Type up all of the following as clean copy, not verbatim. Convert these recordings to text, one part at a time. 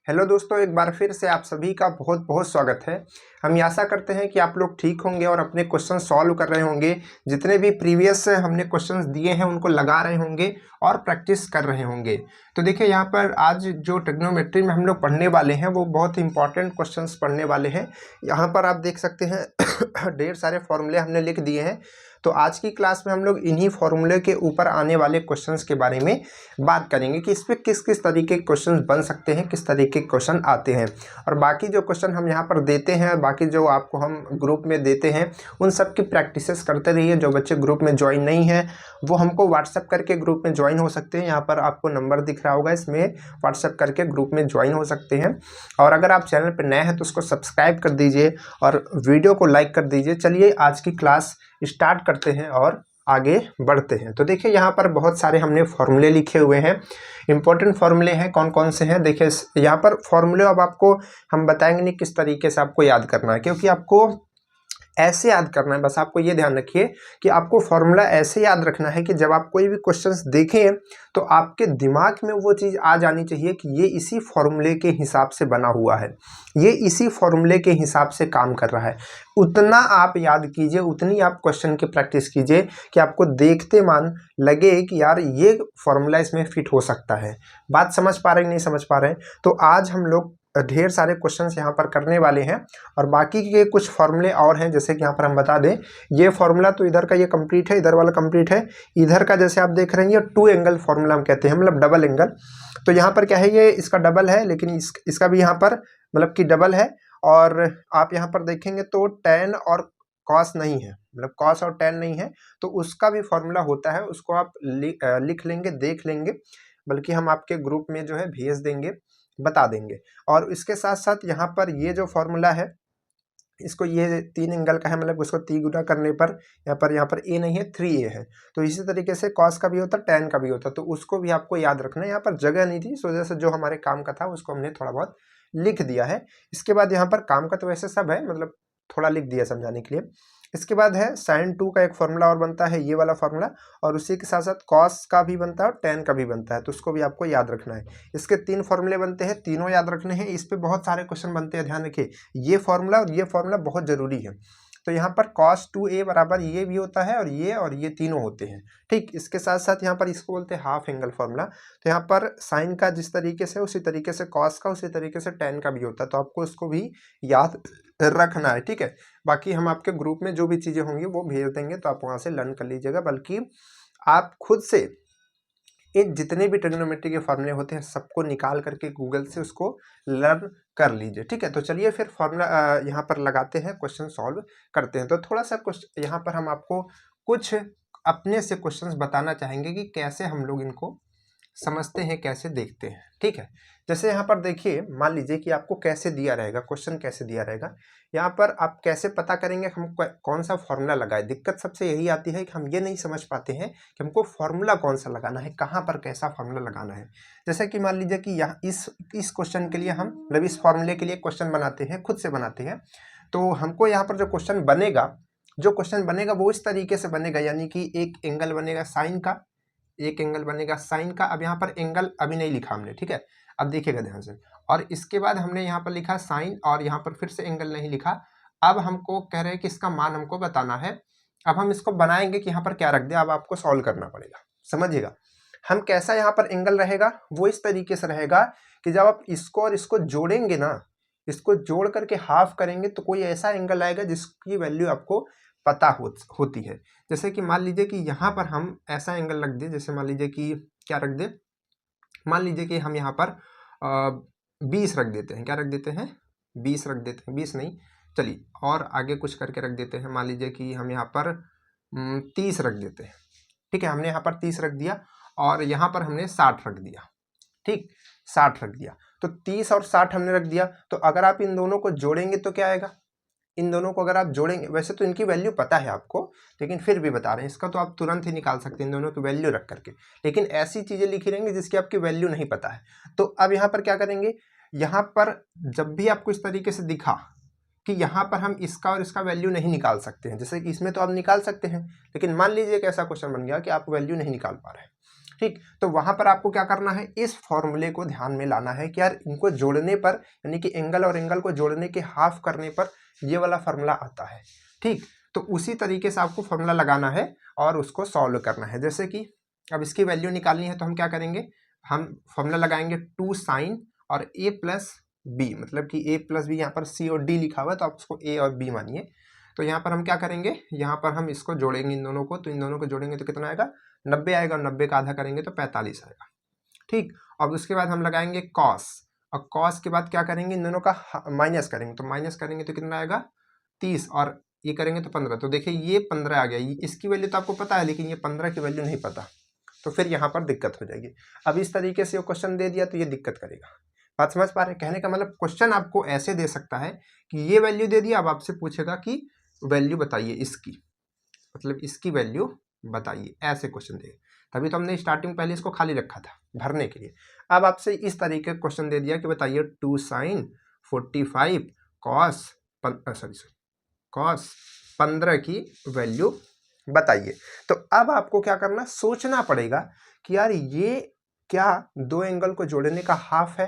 Hello दोस्तों, एक बार फिर से आप सभी का बहुत बहुत स्वागत है। हम ये आशा करते हैं कि आप लोग ठीक होंगे और अपने क्वेश्चन सॉल्व कर रहे होंगे। जितने भी प्रीवियस हमने क्वेश्चंस दिए हैं उनको लगा रहे होंगे और प्रैक्टिस कर रहे होंगे। तो देखिए यहाँ पर आज जो ट्रिग्नोमेट्री में हम लोग पढ़ने वाले हैं वो बहुत इंपॉर्टेंट क्वेश्चंस पढ़ने वाले हैं। यहाँ पर आप देख सकते हैं ढेर सारे फॉर्मूले हमने लिख दिए हैं। तो आज की क्लास में हम लोग इन्हीं फॉर्मूले के ऊपर आने वाले क्वेश्चंस के बारे में बात करेंगे कि इस पर किस किस तरीके के क्वेश्चंस बन सकते हैं, किस तरीके के क्वेश्चन आते हैं। और बाकी जो क्वेश्चन हम यहाँ पर देते हैं, बाकी जो आपको हम ग्रुप में देते हैं, उन सब की प्रैक्टिसेस करते रहिए। जो बच्चे ग्रुप में ज्वाइन नहीं है वो हमको व्हाट्सअप करके ग्रुप में ज्वाइन हो सकते हैं। यहाँ पर आपको नंबर दिख रहा होगा, इसमें व्हाट्सअप करके ग्रुप में ज्वाइन हो सकते हैं। और अगर आप चैनल पर नए हैं तो उसको सब्सक्राइब कर दीजिए और वीडियो को लाइक कर दीजिए। चलिए आज की क्लास स्टार्ट करते हैं और आगे बढ़ते हैं। तो देखिए यहाँ पर बहुत सारे हमने फॉर्मूले लिखे हुए हैं। इंपॉर्टेंट फॉर्मूले हैं, कौन कौन से हैं देखिए। यहाँ पर फॉर्मूले अब आपको हम बताएंगे नहीं किस तरीके से आपको याद करना है, क्योंकि आपको ऐसे याद करना है। बस आपको ये ध्यान रखिए कि आपको फॉर्मूला ऐसे याद रखना है कि जब आप कोई भी क्वेश्चंस देखें तो आपके दिमाग में वो चीज़ आ जानी चाहिए कि ये इसी फॉर्मूले के हिसाब से बना हुआ है, ये इसी फॉर्मूले के हिसाब से काम कर रहा है। उतना आप याद कीजिए, उतनी आप क्वेश्चन की प्रैक्टिस कीजिए कि आपको देखते मान लगे कि यार ये फॉर्मूला इसमें फिट हो सकता है। बात समझ पा रहे हैं, नहीं समझ पा रहे हैं? तो आज हम लोग ढेर सारे क्वेश्चंस यहाँ पर करने वाले हैं और बाकी के कुछ फॉर्मूले और हैं। जैसे कि यहाँ पर हम बता दें, ये फॉर्मूला तो इधर का ये कंप्लीट है, इधर वाला कंप्लीट है। इधर का जैसे आप देख रहे हैं ये 2 एंगल फॉर्मूला हम कहते हैं, मतलब डबल एंगल। तो यहाँ पर क्या है, ये इसका डबल है, लेकिन इसका भी यहाँ पर मतलब कि डबल है। और आप यहाँ पर देखेंगे तो tan और cos नहीं है, मतलब cos और tan नहीं है, तो उसका भी फॉर्मूला होता है। उसको आप लिख लेंगे, देख लेंगे, बल्कि हम आपके ग्रुप में जो है भेज देंगे, बता देंगे। और इसके साथ साथ यहाँ पर ये जो फॉर्मूला है, इसको ये 3 एंगल का है, मतलब उसको 3 गुना करने पर यहाँ पर a नहीं है, 3a है। तो इसी तरीके से cos का भी होता है, tan का भी होता है, तो उसको भी आपको याद रखना है। यहाँ पर जगह नहीं थी, इस वजह से जो हमारे काम का था उसको हमने थोड़ा बहुत लिख दिया है। इसके बाद यहाँ पर काम का तो वैसे सब है, मतलब थोड़ा लिख दिया समझाने के लिए। इसके बाद है sin 2 का एक फॉर्मूला और बनता है, ये वाला फॉर्मूला, और उसी के साथ साथ cos का भी बनता है और tan का भी बनता है, तो उसको भी आपको याद रखना है। इसके 3 फॉर्मूले बनते हैं, तीनों याद रखने हैं। इस पे बहुत सारे क्वेश्चन बनते हैं, ध्यान रखिए। ये फॉर्मूला और ये फॉर्मूला बहुत जरूरी है। तो यहाँ पर cos 2a बराबर ये भी होता है और ये तीनों होते हैं। ठीक, इसके साथ साथ यहाँ पर इसको बोलते हैं हाफ एंगल फॉर्मूला। तो यहाँ पर साइन का जिस तरीके से उसी तरीके से cos का, उसी तरीके से tan का भी होता है, तो आपको इसको भी याद रखना है। ठीक है, बाकी हम आपके ग्रुप में जो भी चीज़ें होंगी वो भेज देंगे, तो आप वहाँ से लर्न कर लीजिएगा। बल्कि आप खुद से ये जितने भी ट्रिग्नोमेट्री के फॉर्मूले होते हैं सबको निकाल करके गूगल से उसको लर्न कर लीजिए। ठीक है, तो चलिए फिर फॉर्मूला यहाँ पर लगाते हैं, क्वेश्चन सॉल्व करते हैं। तो थोड़ा सा क्वेश्चन यहाँ पर हम आपको कुछ अपने से क्वेश्चंस बताना चाहेंगे कि कैसे हम लोग इनको समझते हैं, कैसे देखते हैं। ठीक है, जैसे यहाँ पर देखिए, मान लीजिए कि आपको कैसे दिया रहेगा, क्वेश्चन कैसे दिया रहेगा। यहाँ पर आप कैसे पता करेंगे हम कौन सा फॉर्मूला लगाए। दिक्कत सबसे यही आती है कि हम ये नहीं समझ पाते हैं कि हमको फॉर्मूला कौन सा लगाना है, कहाँ पर कैसा फॉर्मूला लगाना है। जैसे कि मान लीजिए कि यहाँ इस क्वेश्चन के लिए हम मतलब इस फॉर्मूले के लिए क्वेश्चन बनाते हैं, खुद से बनाते हैं। तो हमको यहाँ पर जो क्वेश्चन बनेगा वो इस तरीके से बनेगा, यानी कि एक एंगल बनेगा साइन का, एक एंगल बनेगा साइन का। अब यहाँ पर एंगल अभी नहीं लिखा हमने, ठीक है, अब देखिएगा ध्यान से। और इसके बाद हमने यहाँ पर लिखा साइन और यहाँ पर फिर से एंगल नहीं लिखा। अब हमको कह रहे हैं कि इसका मान हमको बताना है। अब हम इसको बनाएंगे कि यहाँ पर क्या रख दिया, अब आपको सॉल्व करना पड़ेगा। समझिएगा हम कैसा यहाँ पर एंगल रहेगा, वो इस तरीके से रहेगा कि जब आप इसको और इसको जोड़ेंगे ना, इसको जोड़ करके हाफ करेंगे तो कोई ऐसा एंगल आएगा जिसकी वैल्यू आपको पता होती है। जैसे कि मान लीजिए कि यहाँ पर हम ऐसा एंगल रख दें, जैसे मान लीजिए कि क्या रख दें, मान लीजिए कि हम यहाँ पर 20 रख देते हैं। क्या रख देते हैं, 20 रख देते हैं, 20 नहीं, चलिए और आगे कुछ करके रख देते हैं। मान लीजिए कि हम यहाँ पर 30 रख देते हैं। ठीक है, हमने यहाँ पर 30 रख दिया और यहाँ पर हमने 60 रख दिया। ठीक, 60 रख दिया, तो 30 और 60 हमने रख दिया। तो अगर आप इन दोनों को जोड़ेंगे तो क्या आएगा, इन दोनों को अगर आप जोड़ेंगे, वैसे तो इनकी वैल्यू पता है आपको, लेकिन फिर भी बता रहे हैं, इसका तो आप तुरंत ही निकाल सकते हैं इन दोनों की वैल्यू रख करके। लेकिन ऐसी चीज़ें लिखी रहेंगी जिसकी आपकी वैल्यू नहीं पता है। तो अब यहाँ पर क्या करेंगे, यहाँ पर जब भी आपको इस तरीके से दिखा कि यहाँ पर हम इसका और इसका वैल्यू नहीं निकाल सकते हैं, जैसे कि इसमें तो आप निकाल सकते हैं, लेकिन मान लीजिए एक ऐसा क्वेश्चन बन गया कि आप वैल्यू नहीं निकाल पा रहे हैं। ठीक, तो वहां पर आपको क्या करना है, इस फॉर्मूले को ध्यान में लाना है कि यार इनको जोड़ने पर, यानी कि एंगल और एंगल को जोड़ने के हाफ करने पर ये वाला फॉर्मूला आता है। ठीक, तो उसी तरीके से आपको फॉर्मूला लगाना है और उसको सॉल्व करना है। जैसे कि अब इसकी वैल्यू निकालनी है तो हम क्या करेंगे, हम फॉर्मूला लगाएंगे 2 साइन और a प्लस बी, मतलब कि a प्लस बी, यहाँ पर c और d लिखा हुआ है तो आप उसको a और b मानिए। तो यहाँ पर हम क्या करेंगे, यहाँ पर हम इसको जोड़ेंगे इन दोनों को, तो इन दोनों को जोड़ेंगे तो कितना आएगा, 90 आएगा, और 90 का आधा करेंगे तो 45 आएगा। ठीक, अब उसके बाद हम लगाएंगे कॉस, और कॉस के बाद क्या करेंगे, इन दोनों का माइनस करेंगे, तो माइनस करेंगे तो कितना आएगा 30, और ये करेंगे तो 15। तो देखिए ये 15 आ गया, इसकी वैल्यू तो आपको पता है लेकिन ये 15 की वैल्यू नहीं पता, तो फिर यहाँ पर दिक्कत हो जाएगी। अब इस तरीके से वो क्वेश्चन दे दिया तो ये दिक्कत करेगा। बात समझ पा रहे हैं? कहने का मतलब क्वेश्चन आपको ऐसे दे सकता है कि ये वैल्यू दे दिया, अब आपसे पूछेगा कि वैल्यू बताइए इसकी, मतलब इसकी वैल्यू बताइए, ऐसे क्वेश्चन दे। तभी तो हमने स्टार्टिंग पहले इसको खाली रखा था भरने के लिए। अब आपसे इस तरीके का क्वेश्चन दे दिया कि बताइए 2 साइन 45 कॉस कॉस 15 की वैल्यू बताइए। तो अब आपको क्या करना, सोचना पड़ेगा कि यार ये क्या दो एंगल को जोड़ने का हाफ है,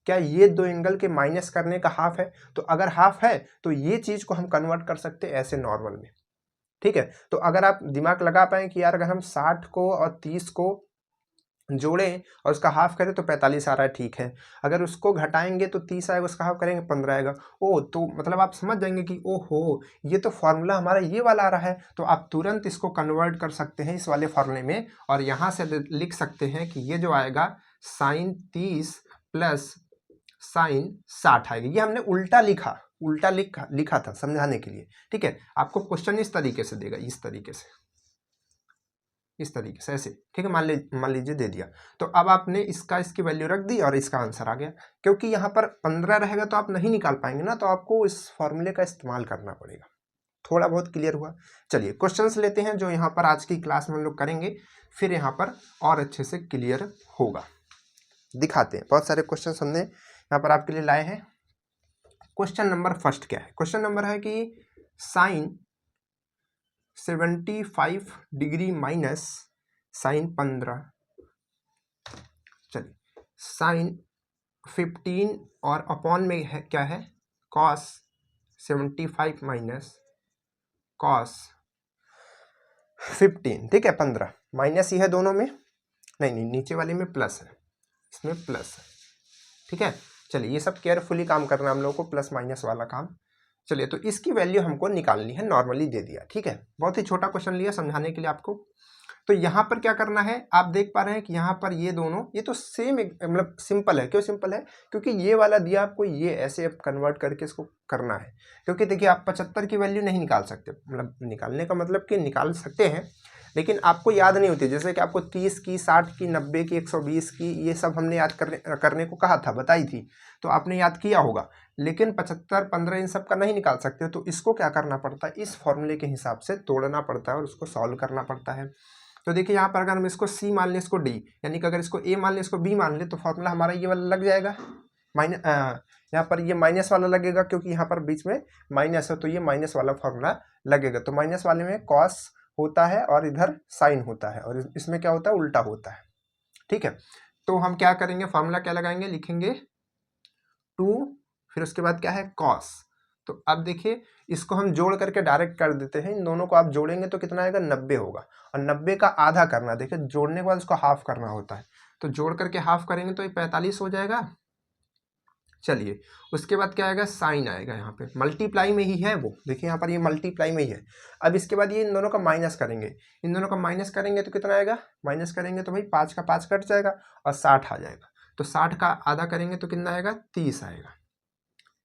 क्या ये दो एंगल के माइनस करने का हाफ है। तो अगर हाफ है तो ये चीज को हम कन्वर्ट कर सकते हैं ऐसे नॉर्मल में। ठीक है, तो अगर आप दिमाग लगा पाए कि यार अगर हम 60 को और 30 को जोड़ें और उसका हाफ करें तो 45 आ रहा है, ठीक है। अगर उसको घटाएंगे तो 30 आएगा, उसका हाफ करेंगे 15 आएगा। ओ, तो मतलब आप समझ जाएंगे कि ओहो ये तो फॉर्मूला हमारा ये वाला आ रहा है। तो आप तुरंत इसको कन्वर्ट कर सकते हैं इस वाले फॉर्मूले में, और यहाँ से लिख सकते हैं कि ये जो आएगा साइन 30 प्लस साइन 60 आएगा। ये हमने उल्टा लिखा था समझाने के लिए। ठीक है, आपको क्वेश्चन इस तरीके से देगा, इस तरीके से ऐसे। ठीक है, मान लीजिए दे दिया, तो अब आपने इसकी वैल्यू रख दी और इसका आंसर आ गया। क्योंकि यहाँ पर 15 रहेगा तो आप नहीं निकाल पाएंगे ना, तो आपको इस फॉर्मूले का इस्तेमाल करना पड़ेगा। थोड़ा बहुत क्लियर हुआ? चलिए क्वेश्चंस लेते हैं जो यहाँ पर आज की क्लास में हम लोग करेंगे, फिर यहाँ पर और अच्छे से क्लियर होगा। दिखाते हैं, बहुत सारे क्वेश्चन हमने यहाँ पर आपके लिए लाए हैं। क्वेश्चन नंबर फर्स्ट क्या है? क्वेश्चन नंबर है कि साइन 75 डिग्री माइनस साइन 15, चलिए साइन 15 और अपॉन में है क्या है, कॉस 75 माइनस कॉस 15। ठीक है, 15 माइनस ही है दोनों में, नहीं नीचे वाले में प्लस है, इसमें प्लस है। ठीक है, चलिए ये सब केयरफुली काम करना हम लोगों को, प्लस माइनस वाला काम। चलिए तो इसकी वैल्यू हमको निकालनी है, नॉर्मली दे दिया। ठीक है, बहुत ही छोटा क्वेश्चन लिया समझाने के लिए आपको। तो यहाँ पर क्या करना है, आप देख पा रहे हैं कि यहाँ पर ये दोनों, ये तो सेम मतलब सिंपल है। क्यों सिंपल है? क्योंकि ये वाला दिया आपको, ये ऐसे कन्वर्ट करके इसको करना है। क्योंकि देखिए आप 75 की वैल्यू नहीं निकाल सकते, मतलब निकालने का मतलब कि निकाल सकते हैं लेकिन आपको याद नहीं होती। जैसे कि आपको 30 की, 60 की, 90 की, 120 की, ये सब हमने याद करने को कहा था, बताई थी, तो आपने याद किया होगा। लेकिन 75, 15 इन सब का नहीं निकाल सकते, तो इसको क्या करना पड़ता है, इस फॉर्मूले के हिसाब से तोड़ना पड़ता है और उसको सॉल्व करना पड़ता है। तो देखिए यहाँ पर अगर हम इसको C मान लें, इसको D, यानी कि अगर इसको A मान लें, इसको B मान लें, तो फॉर्मूला हमारा ये वाला लग जाएगा। यहाँ पर ये माइनस वाला लगेगा, क्योंकि यहाँ पर बीच में माइनस है तो ये माइनस वाला फॉर्मूला लगेगा। तो माइनस वाले में कॉस होता है और इधर साइन होता है, और इसमें क्या होता है, उल्टा होता है। ठीक है, तो हम क्या करेंगे, फॉर्मूला क्या लगाएंगे, लिखेंगे 2, फिर उसके बाद क्या है, कॉस। तो अब देखिए इसको हम जोड़ करके डायरेक्ट कर देते हैं। इन दोनों को आप जोड़ेंगे तो कितना आएगा, 90 होगा, और 90 का आधा करना। देखिए जोड़ने के बाद उसको हाफ करना होता है, तो जोड़ करके हाफ करेंगे तो ये 45 हो जाएगा। चलिए उसके बाद क्या आएगा, साइन आएगा। यहाँ पे मल्टीप्लाई में ही है वो, देखिए यहाँ पर ये मल्टीप्लाई में ही है। अब इसके बाद ये इन दोनों का माइनस करेंगे, इन दोनों का माइनस करेंगे तो कितना आएगा, माइनस करेंगे तो भाई 5 का 5 कट जाएगा और 60 आ जाएगा। तो 60 का आधा करेंगे तो कितना आएगा, 30 आएगा।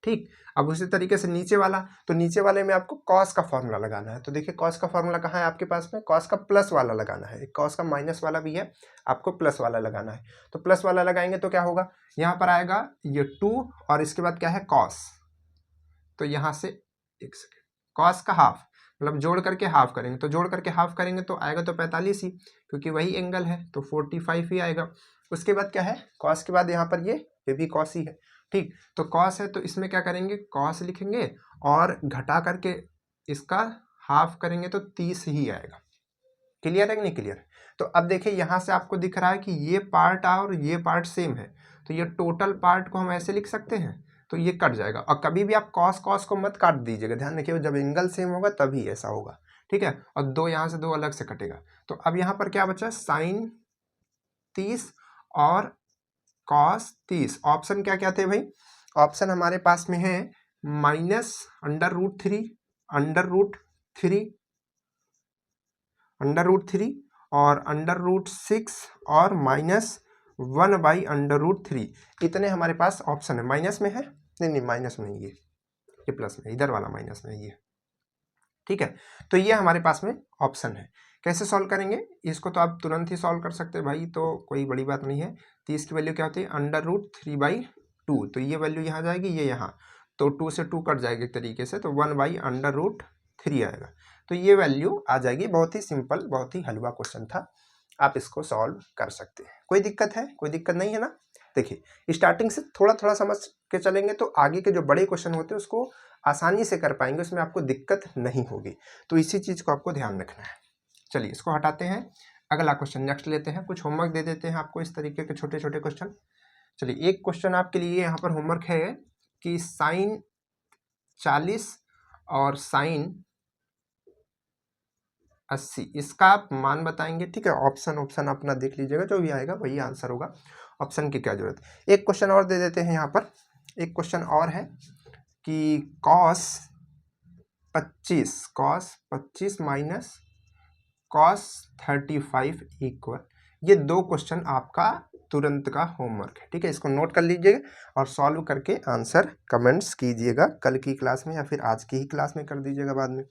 ठीक, अब उसी तरीके से नीचे वाला, तो नीचे वाले में आपको कॉस का फॉर्मूला लगाना है। तो देखिए कॉस का फॉर्मूला कहाँ है आपके पास में, कॉस का प्लस वाला लगाना है। एक कॉस का माइनस वाला भी है, आपको प्लस वाला लगाना है। तो प्लस वाला लगाएंगे तो क्या होगा, यहाँ पर आएगा ये 2 और इसके बाद क्या है, कॉस। तो यहाँ से एक सेकेंड, कॉस का हाफ, मतलब जोड़ करके हाफ करेंगे, तो जोड़ करके हाफ करेंगे तो आएगा तो 45 ही, क्योंकि वही एंगल है, तो 45 ही आएगा। उसके बाद क्या है, कॉस के बाद यहाँ पर ये भी कॉस ही है। ठीक, तो कॉस है तो इसमें क्या करेंगे, कॉस लिखेंगे और घटा करके इसका हाफ करेंगे तो 30 ही आएगा। क्लियर है कि नहीं क्लियर? तो अब देखिए यहाँ से आपको दिख रहा है कि ये पार्ट और ये पार्ट सेम है, तो ये टोटल पार्ट को हम ऐसे लिख सकते हैं, तो ये कट जाएगा। और कभी भी आप कॉस कॉस को मत काट दीजिएगा, ध्यान रखिए जब एंगल सेम होगा तभी ऐसा होगा, ठीक है। और दो यहाँ से दो अलग से कटेगा। तो अब यहाँ पर क्या बचा, साइन 30 और कॉस 30। ऑप्शन क्या क्या थे भाई, ऑप्शन हमारे पास में है माइनस √3, √3, √3 और √6 और -1/√3। इतने हमारे पास ऑप्शन है। माइनस में है, नहीं माइनस में नहीं, ये प्लस में, इधर वाला माइनस में ये, ठीक है। तो ये हमारे पास में ऑप्शन है। कैसे सॉल्व करेंगे इसको, तो आप तुरंत ही सॉल्व कर सकते हैं भाई, तो कोई बड़ी बात नहीं है। 30 की वैल्यू क्या होती है, √3/2, तो ये वैल्यू यहाँ जाएगी, ये यहाँ, तो 2 से 2 कट जाएगी एक तरीके से, तो 1/√3 आएगा। तो ये वैल्यू आ जाएगी। बहुत ही सिंपल, बहुत ही हलवा क्वेश्चन था, आप इसको सॉल्व कर सकते हैं। कोई दिक्कत है, कोई दिक्कत नहीं है ना। देखिए स्टार्टिंग से थोड़ा थोड़ा समझ के चलेंगे तो आगे के जो बड़े क्वेश्चन होते हैं उसको आसानी से कर पाएंगे, उसमें आपको दिक्कत नहीं होगी। तो इसी चीज़ को आपको ध्यान रखना है। चलिए इसको हटाते हैं, अगला क्वेश्चन नेक्स्ट लेते हैं। कुछ होमवर्क दे देते हैं आपको इस तरीके के छोटे छोटे क्वेश्चन। चलिए एक क्वेश्चन आपके लिए यहाँ पर होमवर्क है कि साइन 40 और साइन 80, इसका आप मान बताएंगे, ठीक है। ऑप्शन अपना देख लीजिएगा, जो भी आएगा वही आंसर होगा, ऑप्शन की क्या जरूरत। एक क्वेश्चन और दे देते हैं यहाँ पर। एक क्वेश्चन और है कि cos 25 माइनस cos 35 इक्वल, ये दो क्वेश्चन आपका तुरंत का होमवर्क है, ठीक है। इसको नोट कर लीजिएगा और सॉल्व करके आंसर कमेंट्स कीजिएगा, कल की क्लास में या फिर आज की ही क्लास में कर दीजिएगा बाद में,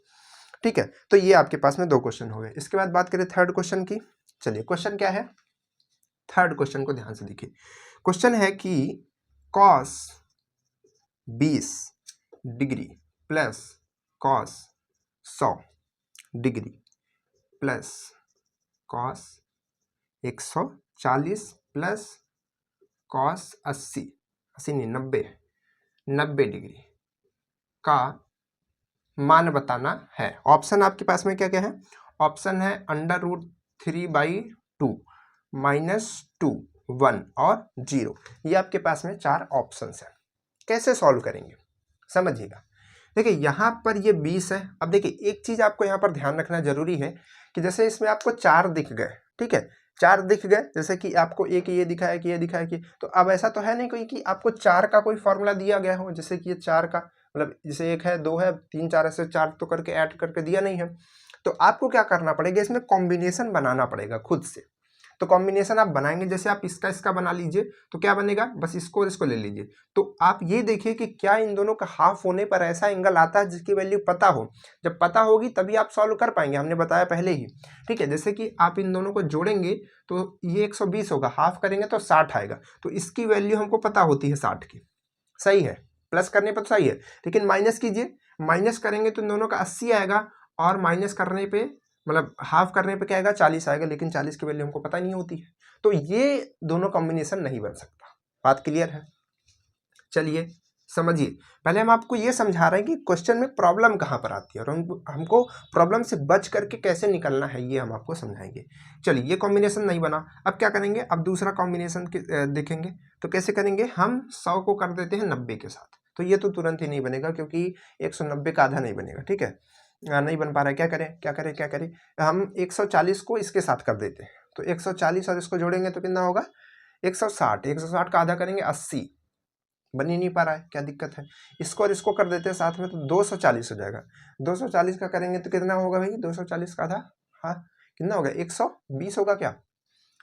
ठीक है। तो ये आपके पास में दो क्वेश्चन हो गए। इसके बाद बात करें थर्ड क्वेश्चन की। चलिए क्वेश्चन क्या है, थर्ड क्वेश्चन को ध्यान से देखिए। क्वेश्चन है कि cos 20 degree plus cos 100 degree plus cos 140 plus cos 80 नहीं 90 डिग्री का मान बताना है। ऑप्शन आपके पास में क्या क्या है, ऑप्शन है √3/2, -2, 1 और 0। ये आपके पास में 4 ऑप्शंस हैं। कैसे सॉल्व करेंगे समझिएगा। देखिए यहाँ पर ये 20 है। अब देखिए एक चीज आपको यहाँ पर ध्यान रखना जरूरी है कि जैसे इसमें आपको 4 दिख गए, ठीक है, 4 दिख गए, जैसे कि आपको एक ये दिखा है कि ये दिखा है कि, तो अब ऐसा तो है नहीं कोई कि आपको 4 का कोई फॉर्मूला दिया गया हो, जैसे कि ये 4 का मतलब जैसे 1 है 2 है 3 4 ऐसे 4 तो करके ऐड करके दिया नहीं है। तो आपको क्या करना पड़ेगा, इसमें कॉम्बिनेशन बनाना पड़ेगा खुद से। तो कॉम्बिनेशन आप बनाएंगे, जैसे आप इसका बना लीजिए, तो क्या बनेगा, बस इसको और इसको ले लीजिए। तो आप ये देखिए कि क्या इन दोनों का हाफ होने पर ऐसा एंगल आता है जिसकी वैल्यू पता हो। जब पता होगी तभी आप सॉल्व कर पाएंगे, हमने बताया पहले ही, ठीक है। जैसे कि आप इन दोनों को जोड़ेंगे तो ये 120 होगा, हाफ करेंगे तो 60 आएगा, तो इसकी वैल्यू हमको पता होती है 60 की, सही है। प्लस करने पर तो सही है, लेकिन माइनस कीजिए, माइनस करेंगे तो इन दोनों का 80 आएगा, और माइनस करने पे मतलब हाफ करने पे क्या आएगा, 40 आएगा, लेकिन 40 की वैल्यू हमको पता नहीं होती है। तो ये दोनों कॉम्बिनेशन नहीं बन सकता। बात क्लियर है। चलिए समझिए, पहले हम आपको ये समझा रहे हैं कि क्वेश्चन में प्रॉब्लम कहाँ पर आती है और हमको प्रॉब्लम से बच करके कैसे निकलना है, ये हम आपको समझाएंगे। चलिए ये कॉम्बिनेशन नहीं बना, अब क्या करेंगे, अब दूसरा कॉम्बिनेशन देखेंगे। तो कैसे करेंगे, हम 100 को कर देते हैं 90 के साथ, तो ये तो तुरंत ही नहीं बनेगा क्योंकि 190 का आधा नहीं बनेगा, ठीक है, नहीं बन पा रहा है। क्या करें, हम 140 को इसके साथ कर देते हैं, तो 140 और इसको जोड़ेंगे तो कितना होगा, 160 का आधा करेंगे 80, बन ही नहीं पा रहा है, क्या दिक्कत है। इसको और इसको कर देते हैं साथ में, तो 240 हो जाएगा। 240 का करेंगे तो कितना होगा भाई, 240 का आधा, हाँ कितना होगा, 120 होगा क्या,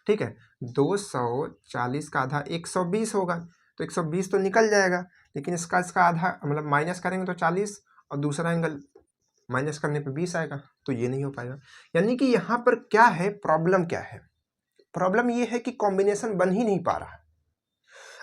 ठीक है। 240 का आधा 120 होगा, तो 120 तो निकल जाएगा, लेकिन इसका आधा मतलब माइनस करेंगे तो 40, और दूसरा एंगल माइनस करने पे 20 आएगा, तो ये नहीं हो पाएगा। यानी कि यहाँ पर क्या है, प्रॉब्लम क्या है, प्रॉब्लम ये है कि कॉम्बिनेशन बन ही नहीं पा रहा है।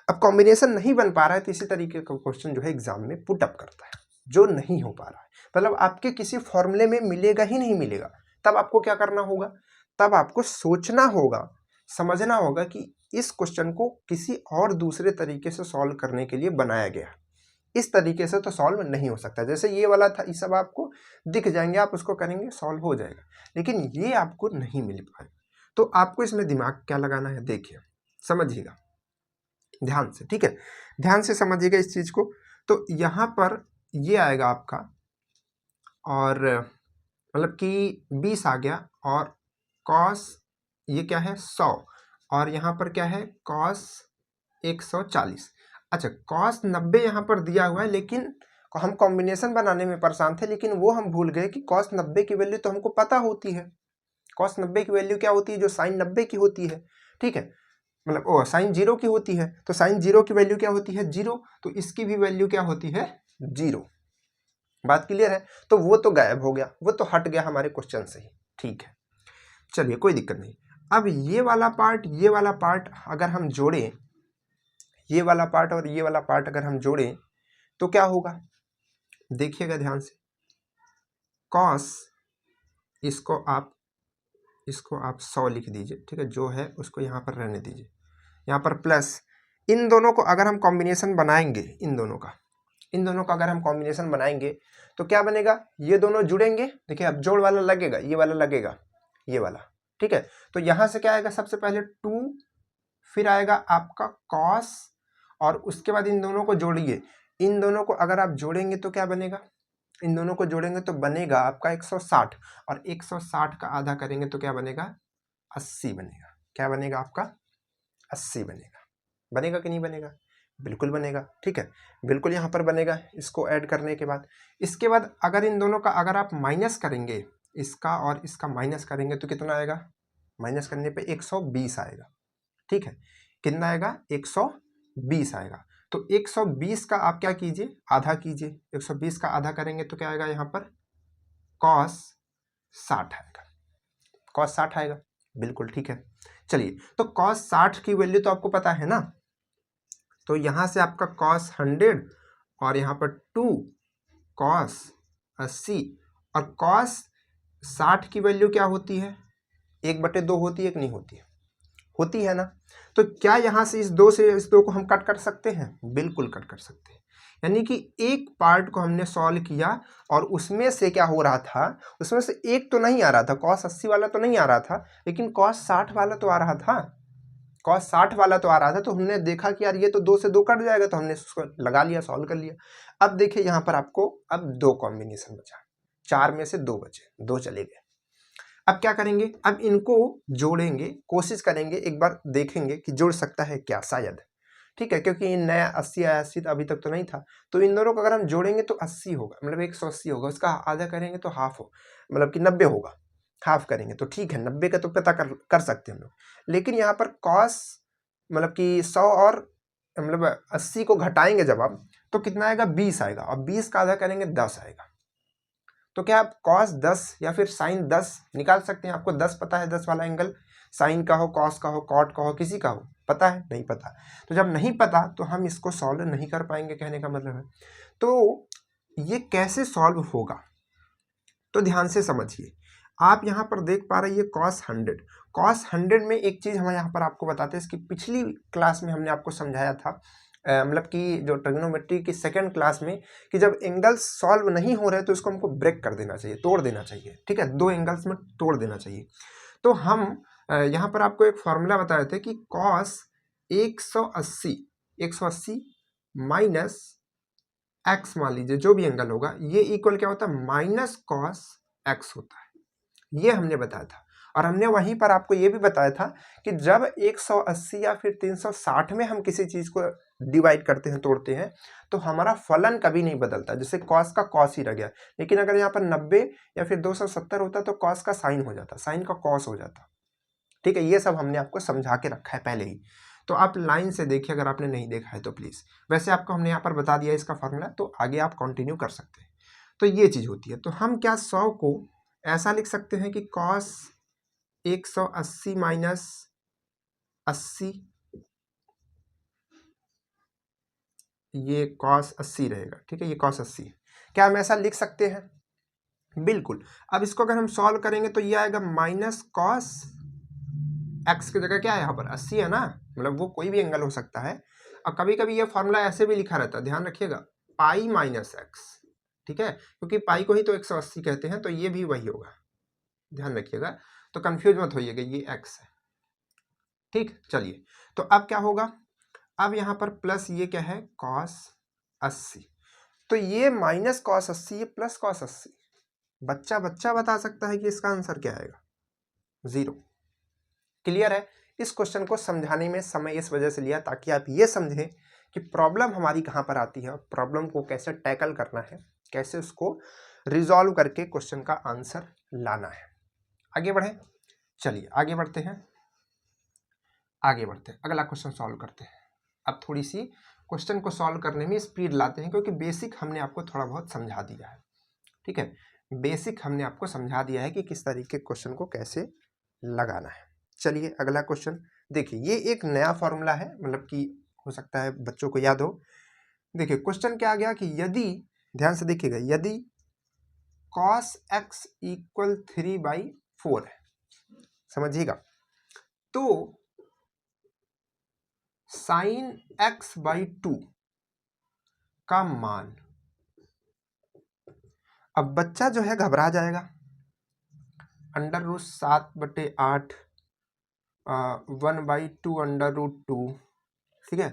अब कॉम्बिनेशन नहीं बन पा रहा है तो इसी तरीके का क्वेश्चन जो है एग्जाम में पुट अप करता है, जो नहीं हो पा रहा है, मतलब आपके किसी फॉर्मूले में मिलेगा ही नहीं मिलेगा। तब आपको क्या करना होगा, तब आपको सोचना होगा, समझना होगा कि इस क्वेश्चन को किसी और दूसरे तरीके से सॉल्व करने के लिए बनाया गया, इस तरीके से तो सॉल्व नहीं हो सकता। जैसे ये वाला था, ये सब आपको दिख जाएंगे, आप उसको करेंगे सॉल्व हो जाएगा, लेकिन ये आपको नहीं मिल पाएगा। तो आपको इसमें दिमाग क्या लगाना है, देखिए समझिएगा ध्यान से, ठीक है, ध्यान से समझिएगा इस चीज़ को। तो यहाँ पर ये आएगा आपका, और मतलब कि 20 आ गया, और कॉस ये क्या है 100, और यहाँ पर क्या है कॉस 140। अच्छा, कॉस 90 यहाँ पर दिया हुआ है, लेकिन हम कॉम्बिनेशन बनाने में परेशान थे, लेकिन वो हम भूल गए कि कॉस 90 की वैल्यू तो हमको पता होती है। कॉस 90 की वैल्यू क्या होती है, जो साइन 90 की होती है, ठीक है, मतलब ओ साइन 0 की होती है। तो साइन 0 की वैल्यू क्या होती है 0, तो इसकी भी वैल्यू क्या होती है 0। बात क्लियर है। तो वो तो गायब हो गया, वो तो हट गया हमारे क्वेश्चन से ही, ठीक है, चलिए कोई दिक्कत नहीं। अब ये वाला पार्ट अगर हम जोड़ें, ये वाला पार्ट और ये वाला पार्ट अगर हम जोड़ें तो क्या होगा, देखिएगा ध्यान से। कॉस इसको आप 100 लिख दीजिए, ठीक है, जो है उसको यहाँ पर रहने दीजिए, यहाँ पर प्लस इन दोनों को अगर हम कॉम्बिनेशन बनाएंगे, इन दोनों का अगर हम कॉम्बिनेशन बनाएंगे तो क्या बनेगा, ये दोनों जुड़ेंगे, देखिए अब जोड़ वाला लगेगा, ये वाला लगेगा, ये वाला, ठीक है। तो यहाँ से क्या आएगा, सबसे पहले 2, फिर आएगा आपका कॉस, और उसके बाद इन दोनों को जोड़िए। इन दोनों को अगर आप जोड़ेंगे तो क्या बनेगा, इन दोनों को जोड़ेंगे तो बनेगा आपका 160, और 160 का आधा करेंगे तो क्या बनेगा 80 बनेगा। क्या बनेगा आपका 80 बनेगा। बनेगा कि नहीं बनेगा, बिल्कुल बनेगा, ठीक है, बिल्कुल यहाँ पर बनेगा इसको ऐड करने के बाद। इसके बाद अगर इन दोनों का अगर आप माइनस करेंगे, इसका और इसका माइनस करेंगे तो कितना आएगा, माइनस करने पे 120 आएगा, ठीक है, कितना आएगा 120 आएगा। तो 120 का आप क्या कीजिए, आधा कीजिए, 120 का आधा करेंगे तो क्या आएगा, यहाँ पर कॉस 60 आएगा, कॉस 60 आएगा, बिल्कुल ठीक है। चलिए, तो कॉस 60 की वैल्यू तो आपको पता है ना, तो यहाँ से आपका कॉस 100, और यहाँ पर 2 कॉस 80, और कॉस 60 की वैल्यू क्या होती है, 1/2 होती है कि नहीं होती है, होती है ना। तो क्या यहाँ से इस 2 से इस 2 को हम कट कर सकते हैं, बिल्कुल कट कर सकते हैं। यानी कि एक पार्ट को हमने सॉल्व किया, और उसमें से क्या हो रहा था, उसमें से एक तो नहीं आ रहा था, कॉस 80 वाला तो नहीं आ रहा था, लेकिन कॉस 60 वाला तो आ रहा था, कॉस 60 वाला तो आ रहा था। तो हमने देखा कि यार ये तो 2 से 2 कट जाएगा, तो हमने उसको लगा लिया, सॉल्व कर लिया। अब देखिए यहाँ पर आपको अब 2 कॉम्बिनेशन बचा, 4 में से 2 बचे, 2 चले गए। अब क्या करेंगे, अब इनको जोड़ेंगे, कोशिश करेंगे, एक बार देखेंगे कि जुड़ सकता है क्या, शायद, ठीक है, क्योंकि ये नया 80 आया, 80 अभी तक तो नहीं था। तो इन दोनों को अगर हम जोड़ेंगे तो 80 होगा, मतलब 180 होगा, उसका आधा करेंगे तो हाफ हो, मतलब कि 90 होगा, हाफ करेंगे तो ठीक है, 90 का तो पता कर सकते हैं हम लोग। लेकिन यहाँ पर कॉस मतलब कि 100 और मतलब 80 को घटाएंगे जब आप, तो कितना आएगा 20 आएगा, और 20 का आधा करेंगे 10 आएगा। तो क्या आप कॉस 10 या फिर साइन 10 निकाल सकते हैं, आपको 10 पता है, 10 वाला एंगल, साइन का हो, कॉस का हो, कॉट का हो, किसी का हो, पता है, नहीं पता। तो जब नहीं पता तो हम इसको सॉल्व नहीं कर पाएंगे, कहने का मतलब है। तो ये कैसे सॉल्व होगा, तो ध्यान से समझिए। आप यहाँ पर देख पा रहे हैं कॉस 100, कॉस 100 में एक चीज़ हम यहाँ पर आपको बताते हैं, इसकी पिछली क्लास में हमने आपको समझाया था, मतलब कि जो ट्रिग्नोमेट्री की सेकंड क्लास में, कि जब एंगल्स सॉल्व नहीं हो रहे तो इसको हमको ब्रेक कर देना चाहिए, तोड़ देना चाहिए, ठीक है, 2 एंगल्स में तोड़ देना चाहिए। तो हम यहाँ पर आपको एक फॉर्मूला बताए थे कि कॉस 180 माइनस एक्स, मान लीजिए जो भी एंगल होगा, ये इक्वल क्या होता है, माइनस कॉस एक्स होता है, ये हमने बताया था। और हमने वहीं पर आपको ये भी बताया था कि जब 180 या फिर 360 में हम किसी चीज़ को डिवाइड करते हैं, तोड़ते हैं, तो हमारा फलन कभी नहीं बदलता, जैसे कॉस का कॉस ही रह गया। लेकिन अगर यहाँ पर 90 या फिर 270 होता तो कॉस का साइन हो जाता, साइन का कॉस हो जाता, ठीक है। ये सब हमने आपको समझा के रखा है पहले ही, तो आप लाइन से देखिए, अगर आपने नहीं देखा है तो प्लीज़। वैसे आपको हमने यहाँ पर बता दिया इसका फॉर्मूला, तो आगे आप कंटिन्यू कर सकते हैं। तो ये चीज़ होती है। तो हम क्या 100 को ऐसा लिख सकते हैं कि कॉस 180 माइनस 80, ये कॉस 80 रहेगा, ठीक है, ये कॉस 80। क्या हम ऐसा लिख सकते हैं, बिल्कुल। अब इसको अगर हम सॉल्व करेंगे तो ये आएगा माइनस कॉस एक्स की जगह क्या है, यहाँ पर 80 है ना, मतलब वो कोई भी एंगल हो सकता है। और कभी कभी ये फॉर्मूला ऐसे भी लिखा रहता है, ध्यान रखिएगा, पाई माइनस एक्स, ठीक है, क्योंकि पाई को ही तो 180 कहते हैं, तो ये भी वही होगा, ध्यान रखिएगा। तो कंफ्यूज मत होइएगा, ये एक्स है, ठीक, चलिए तो अब क्या होगा, अब यहाँ पर प्लस ये क्या है cos 80, तो ये माइनस cos 80, ये प्लस cos 80। बच्चा बता सकता है कि इसका आंसर क्या आएगा, 0। क्लियर है। इस क्वेश्चन को समझाने में समय इस वजह से लिया ताकि आप ये समझें कि प्रॉब्लम हमारी कहाँ पर आती है, प्रॉब्लम को कैसे टैकल करना है, कैसे उसको रिजॉल्व करके क्वेश्चन का आंसर लाना है। आगे बढ़े, चलिए आगे बढ़ते हैं, अगला क्वेश्चन सॉल्व करते हैं। अब थोड़ी सी क्वेश्चन को सॉल्व करने में स्पीड लाते हैं, क्योंकि बेसिक हमने आपको थोड़ा बहुत समझा दिया है। ठीक है, बेसिक हमने आपको समझा दिया है कि किस तरीके क्वेश्चन को कैसे लगाना है। चलिए अगला क्वेश्चन देखिए, ये एक नया फॉर्मूला है, मतलब कि हो सकता है बच्चों को याद हो। देखिए क्वेश्चन क्या आ गया कि यदि, ध्यान से देखिएगा, यदि cos x इक्वल 3/4 है, समझिएगा, तो sin x/2 का मान, अब बच्चा जो है घबरा जाएगा, √7/8 1/2 √2, ठीक है,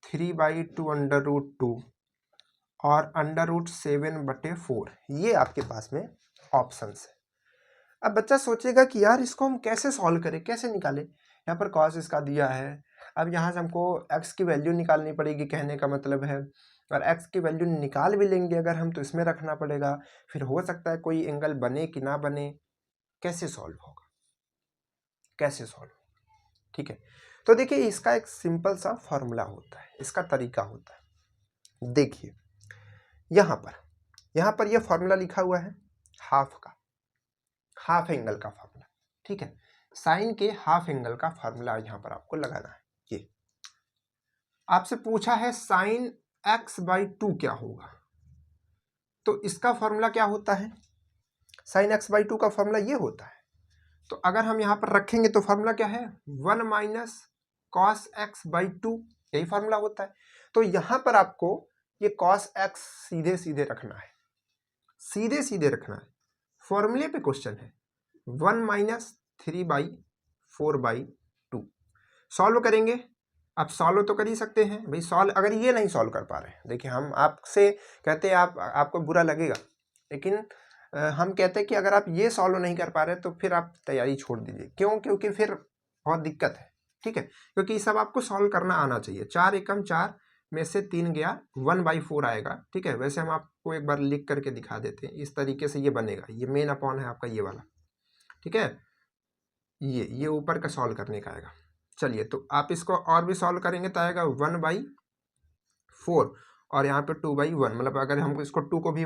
3/2 √2 और √7/4, ये आपके पास में ऑप्शंस है। अब बच्चा सोचेगा कि यार इसको हम कैसे सॉल्व करें, कैसे निकालें, यहाँ पर cos इसका दिया है, अब यहाँ से हमको x की वैल्यू निकालनी पड़ेगी, कहने का मतलब है, और x की वैल्यू निकाल भी लेंगे अगर हम तो इसमें रखना पड़ेगा, फिर हो सकता है कोई एंगल बने कि ना बने, कैसे सॉल्व होगा, कैसे सॉल्व होगा। ठीक है, तो देखिए इसका एक सिंपल सा फॉर्मूला होता है, इसका तरीका होता है। देखिए यहाँ पर यह फॉर्मूला लिखा हुआ है हाफ का, हाफ एंगल का फॉर्मूला। ठीक है, साइन के हाफ एंगल का फॉर्मूला यहाँ पर आपको लगाना है। ये आपसे पूछा है साइन x/2 क्या होगा, तो इसका फॉर्मूला क्या होता है, साइन x/2 का फॉर्मूला ये होता है। तो अगर हम यहाँ पर रखेंगे तो फॉर्मूला क्या है, 1 - cos x/2, यही फॉर्मूला होता है। तो यहाँ पर आपको ये cos x सीधे सीधे रखना है, सीधे सीधे रखना है, फॉर्मूले पे क्वेश्चन है। 1 - 3/4/2 सॉल्व करेंगे। आप सॉल्व तो कर ही सकते हैं भाई, सॉल्व अगर ये नहीं सॉल्व कर पा रहे हैं, देखिए हम आपसे कहते हैं, आपको बुरा लगेगा, लेकिन हम कहते हैं कि अगर आप ये सॉल्व नहीं कर पा रहे तो फिर आप तैयारी छोड़ दीजिए। क्यों, क्योंकि फिर बहुत दिक्कत है। ठीक है, क्योंकि ये सब आपको सॉल्व करना आना चाहिए। 4 एकम 4 में से 3 गया, 1/4 आएगा। ठीक है, वैसे हम आपको एक बार लिख करके दिखा देते हैं, इस तरीके से ये बनेगा, ये मेन अपॉन है आपका ये वाला। ठीक है, ये ऊपर का सॉल्व करने का आएगा। चलिए तो आप इसको और भी सॉल्व करेंगे तो आएगा 1/4 और यहाँ पे 2/1, मतलब अगर हम इसको 2 को भी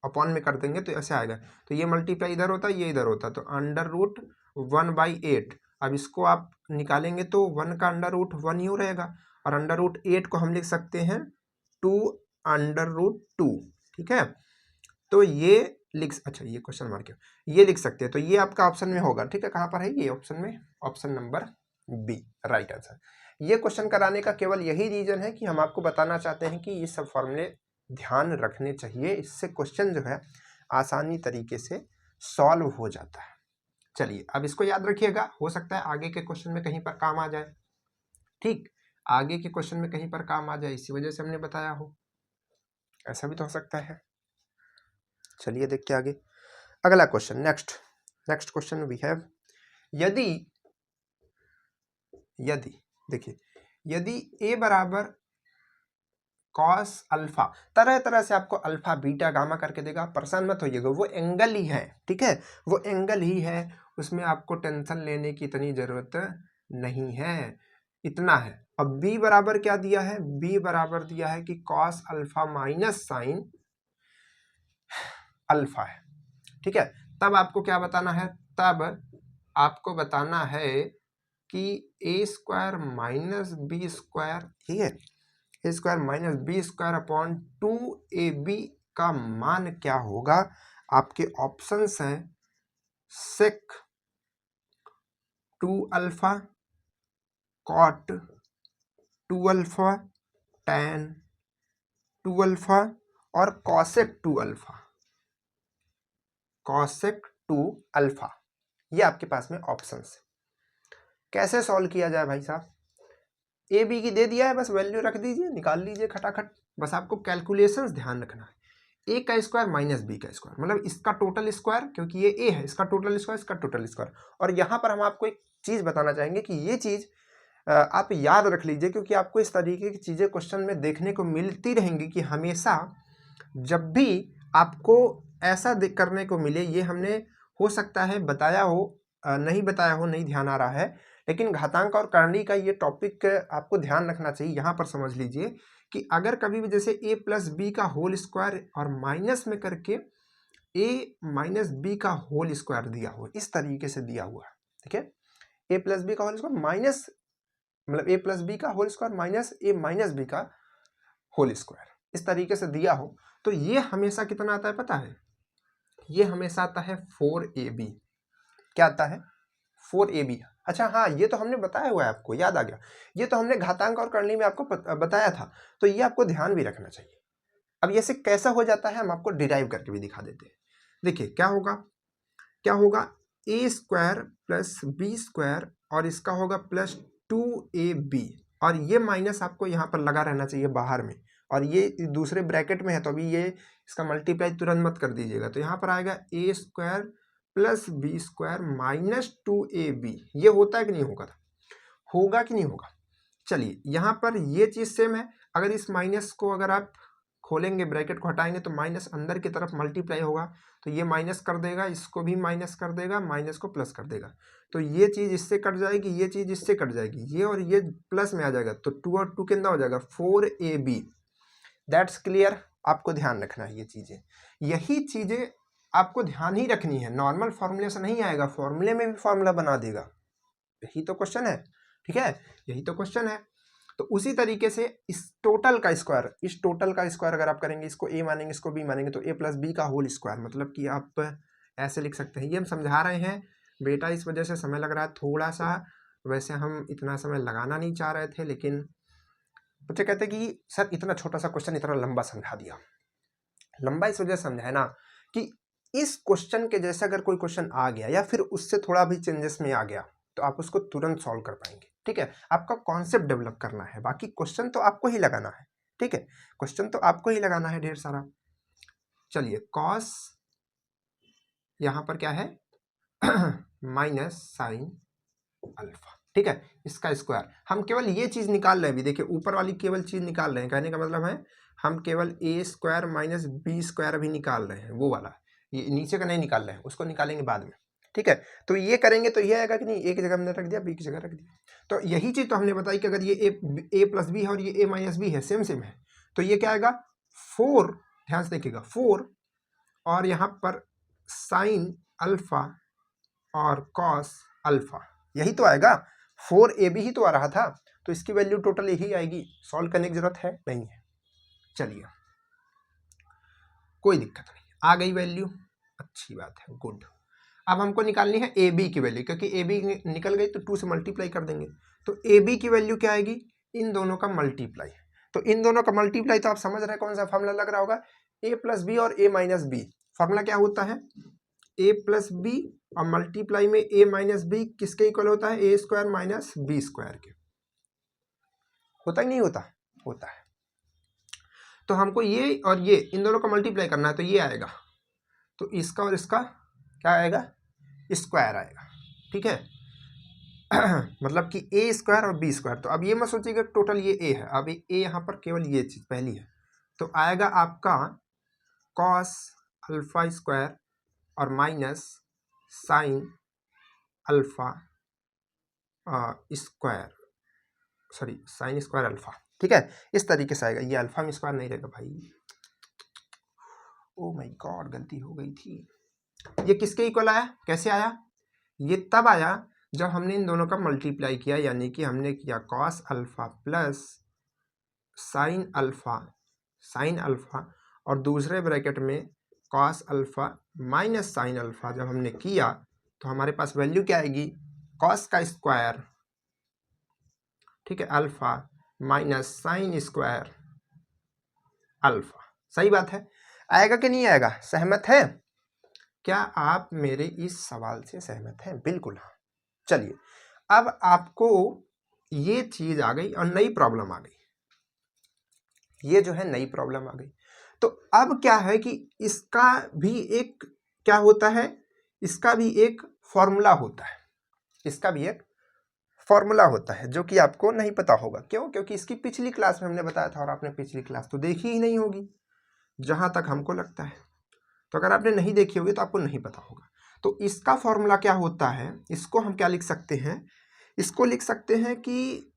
अपॉन में कर देंगे तो ऐसे आएगा। तो ये मल्टीप्लाई इधर होता है, ये इधर होता है, तो √1/8। अब इसको आप निकालेंगे तो 1 का √1 यूँ रहेगा, और √8 को हम लिख सकते हैं 2√2। ठीक है, तो ये अच्छा ये क्वेश्चन मार्क है, ये लिख सकते हैं। तो ये आपका ऑप्शन में होगा। ठीक है, कहाँ पर है ये ऑप्शन में, option number B right answer. ये क्वेश्चन कराने का केवल यही रीजन है कि हम आपको बताना चाहते हैं कि ये सब फॉर्मूले ध्यान रखने चाहिए, इससे क्वेश्चन जो है आसानी तरीके से सॉल्व हो जाता है। चलिए अब इसको याद रखिएगा, हो सकता है आगे के क्वेश्चन में कहीं पर काम आ जाए। ठीक, आगे के क्वेश्चन में कहीं पर काम आ जाए, इसी वजह से हमने बताया हो, ऐसा भी तो हो सकता है। चलिए देखते आगे अगला question. Next question we have, यदि देखिए, यदि a बराबर cos अल्फा, तरह तरह से आपको अल्फा बीटा गामा करके देगा, परेशान मत होइएगा, वो एंगल ही है। ठीक है, वो एंगल ही है, उसमें आपको टेंशन लेने की इतनी जरूरत नहीं है, इतना है। अब b बराबर क्या दिया है, b बराबर दिया है कि cos alpha minus sine alpha है। ठीक है, तब आपको क्या बताना है, तब आपको बताना है कि a² - b², ठीक है, a² - b² / 2ab का मान क्या होगा। आपके ऑप्शंस हैं sec 2 alpha, cot 2 alpha, tan 2 alpha और cosec 2 अल्फा, cosec 2 अल्फा, ये आपके पास में ऑप्शंस है। कैसे सॉल्व किया जाए भाई साहब? ए बी की दे दिया है, बस वैल्यू रख दीजिए, निकाल लीजिए खटाखट। बस आपको कैलकुलेशंस ध्यान रखना है। ए का स्क्वायर माइनस बी का स्क्वायर, मतलब इसका टोटल स्क्वायर, क्योंकि ये ए है, इसका टोटल स्क्वायर, इसका टोटल स्क्वायर। और यहाँ पर हम आपको एक चीज़ बताना चाहेंगे कि ये चीज़ आप याद रख लीजिए, क्योंकि आपको इस तरीके की चीज़ें क्वेश्चन में देखने को मिलती रहेंगी कि हमेशा जब भी आपको ऐसा करने को मिले, ये हमने हो सकता है बताया हो, नहीं बताया हो, नहीं ध्यान आ रहा है, लेकिन घातांक और करणी का ये टॉपिक आपको ध्यान रखना चाहिए। यहाँ पर समझ लीजिए कि अगर कभी भी जैसे a प्लस बी का होल स्क्वायर और माइनस में करके a माइनस बी का होल स्क्वायर दिया हो, इस तरीके से दिया हुआ है, ठीक है, a प्लस बी का होल स्क्वायर माइनस, मतलब a प्लस बी का whole square minus a minus B का होल स्क्वायर, इस तरीके से दिया हो, तो ये हमेशा कितना आता है पता है? ये हमेशा आता है 4ab। क्या आता है? 4ab। अच्छा हाँ, ये तो हमने बताया हुआ है, आपको याद आ गया, ये तो हमने घातांक और करणी में आपको बताया था, तो ये आपको ध्यान भी रखना चाहिए। अब ये से कैसा हो जाता है हम आपको डिराइव करके भी दिखा देते हैं। देखिए क्या होगा, क्या होगा, ए स्क्वायर प्लस बी स्क्वायर और इसका होगा प्लस 2ab, और ये माइनस आपको यहाँ पर लगा रहना चाहिए बाहर में, और ये दूसरे ब्रैकेट में है, तो अभी ये इसका मल्टीप्लाई तुरंत मत कर दीजिएगा, तो यहाँ पर आएगा A square plus B square minus 2ab। ये होता है कि नहीं होगा? होगा कि नहीं होगा? चलिए यहाँ पर ये चीज़ सेम है, अगर इस माइनस को अगर आप खोलेंगे, ब्रैकेट को हटाएंगे, तो माइनस अंदर की तरफ मल्टीप्लाई होगा, तो ये माइनस कर देगा, इसको भी माइनस कर देगा, माइनस को प्लस कर देगा, तो ये चीज़ इससे कट जाएगी, ये चीज़ इससे कट जाएगी, ये और ये प्लस में आ जाएगा, तो 2 और 2 कितना हो जाएगा? 4ab। That's clear? आपको ध्यान रखना है ये चीज़ें, यही चीज़ें आपको ध्यान ही रखनी है। नॉर्मल फॉर्मूले से नहीं आएगा, फॉर्मूले में भी फॉर्मूला बना देगा, यही तो क्वेश्चन है, ठीक है, यही तो क्वेश्चन है। तो उसी तरीके से इस टोटल का स्क्वायर, इस टोटल का स्क्वायर अगर आप करेंगे, इसको a मानेंगे, इसको b मानेंगे, तो a प्लस बी का होल स्क्वायर, मतलब कि आप ऐसे लिख सकते हैं। ये हम समझा रहे हैं बेटा, इस वजह से समय लग रहा है थोड़ा सा, वैसे हम इतना समय लगाना नहीं चाह रहे थे, लेकिन बच्चे कहते हैं कि सर इतना छोटा सा क्वेश्चन इतना लंबा समझा दिया। लंबा इस वजह से समझा है ना कि इस क्वेश्चन के जैसे अगर कोई क्वेश्चन आ गया या फिर उससे थोड़ा भी चेंजेस में आ गया, तो आप उसको तुरंत सॉल्व कर पाएंगे, ठीक है। आपका कॉन्सेप्ट डेवलप करना है, बाकी क्वेश्चन तो आपको ही लगाना है, ठीक है, क्वेश्चन तो आपको ही लगाना है ढेर सारा। चलिए कॉस, यहाँ पर क्या है माइनस साइन अल्फा, ठीक है, इसका स्क्वायर। हम केवल ये चीज निकाल रहे हैं, अभी देखिए ऊपर वाली केवल चीज निकाल रहे हैं, कहने का मतलब है हम केवल ए स्क्वायर माइनस बी स्क्वायर अभी निकाल रहे हैं, वो वाला, ये नीचे का नहीं निकाल रहे हैं, उसको निकालेंगे बाद में, ठीक है। तो ये करेंगे तो ये आएगा कि नहीं, एक जगह हमने रख दिया, बी की जगह रख दिया, तो यही चीज तो हमने बताई कि अगर ये ए प्लस बी है और ये ए माइनस बी है, सेम सेम है, तो ये क्या आएगा 4, ध्यान से देखिएगा 4, और यहाँ पर साइन अल्फा और कॉस अल्फा, यही तो आएगा, 4ab ही तो आ रहा था, तो इसकी वैल्यू टोटल यही आएगी, सॉल्व करने की जरूरत है नहीं है। चलिए कोई दिक्कत नहीं, आ गई वैल्यू, अच्छी बात है, गुड। अब हमको निकालनी है ए बी की वैल्यू, क्योंकि ए बी निकल गई तो 2 से मल्टीप्लाई कर देंगे, तो ए बी की वैल्यू क्या आएगी? इन दोनों का मल्टीप्लाई, तो इन दोनों का मल्टीप्लाई तो आप समझ रहे हैं कौन सा फॉर्मूला लग रहा होगा, ए प्लस बी और ए माइनस बी। फॉर्मूला क्या होता है? ए प्लस बी और मल्टीप्लाई में ए माइनस बी किसके इक्वल होता है? ए स्क्वायर माइनस बी स्क्वायर के, होता ही नहीं होता? होता है। तो हमको ये और ये इन दोनों का मल्टीप्लाई करना है, तो ये आएगा, तो इसका और इसका क्या आएगा? स्क्वायर आएगा, ठीक है मतलब कि ए स्क्वायर और बी स्क्वायर। तो अब ये मत सोचिएगा टोटल ये ए है, अब ए यहाँ पर केवल ये चीज पहली है, तो आएगा आपका कॉस अल्फा स्क्वायर और minus sine alpha square, sorry sine square alpha, ठीक है, इस तरीके से आएगा। ये अल्फा में स्क्वायर नहीं रहेगा भाई, ओ माय गॉड गलती हो गई थी। ये किसके इक्वल आया, कैसे आया? ये तब आया जब हमने इन दोनों का मल्टीप्लाई किया, यानी कि हमने किया cos alpha plus sine alpha और दूसरे ब्रैकेट में cos alpha minus sine alpha जब हमने किया, तो हमारे पास वैल्यू क्या आएगी? कॉस का स्क्वायर, ठीक है, alpha minus sine square alpha. सही बात है, आएगा कि नहीं आएगा? सहमत है? क्या आप मेरे इस सवाल से सहमत हैं? बिल्कुल हाँ। चलिए अब आपको ये चीज आ गई और नई प्रॉब्लम आ गई, ये जो है नई प्रॉब्लम आ गई। तो अब क्या है कि इसका भी एक क्या होता है, इसका भी एक फॉर्मूला होता है, इसका भी एक फॉर्मूला होता है जो कि आपको नहीं पता होगा। क्यों? क्योंकि इसकी पिछली क्लास में हमने बताया था और आपने पिछली क्लास तो देखी ही नहीं होगी जहां तक हमको लगता है। तो अगर आपने नहीं देखी होगी तो आपको नहीं पता होगा। तो इसका फॉर्मूला क्या होता है, इसको हम क्या लिख सकते हैं, इसको लिख सकते हैं कि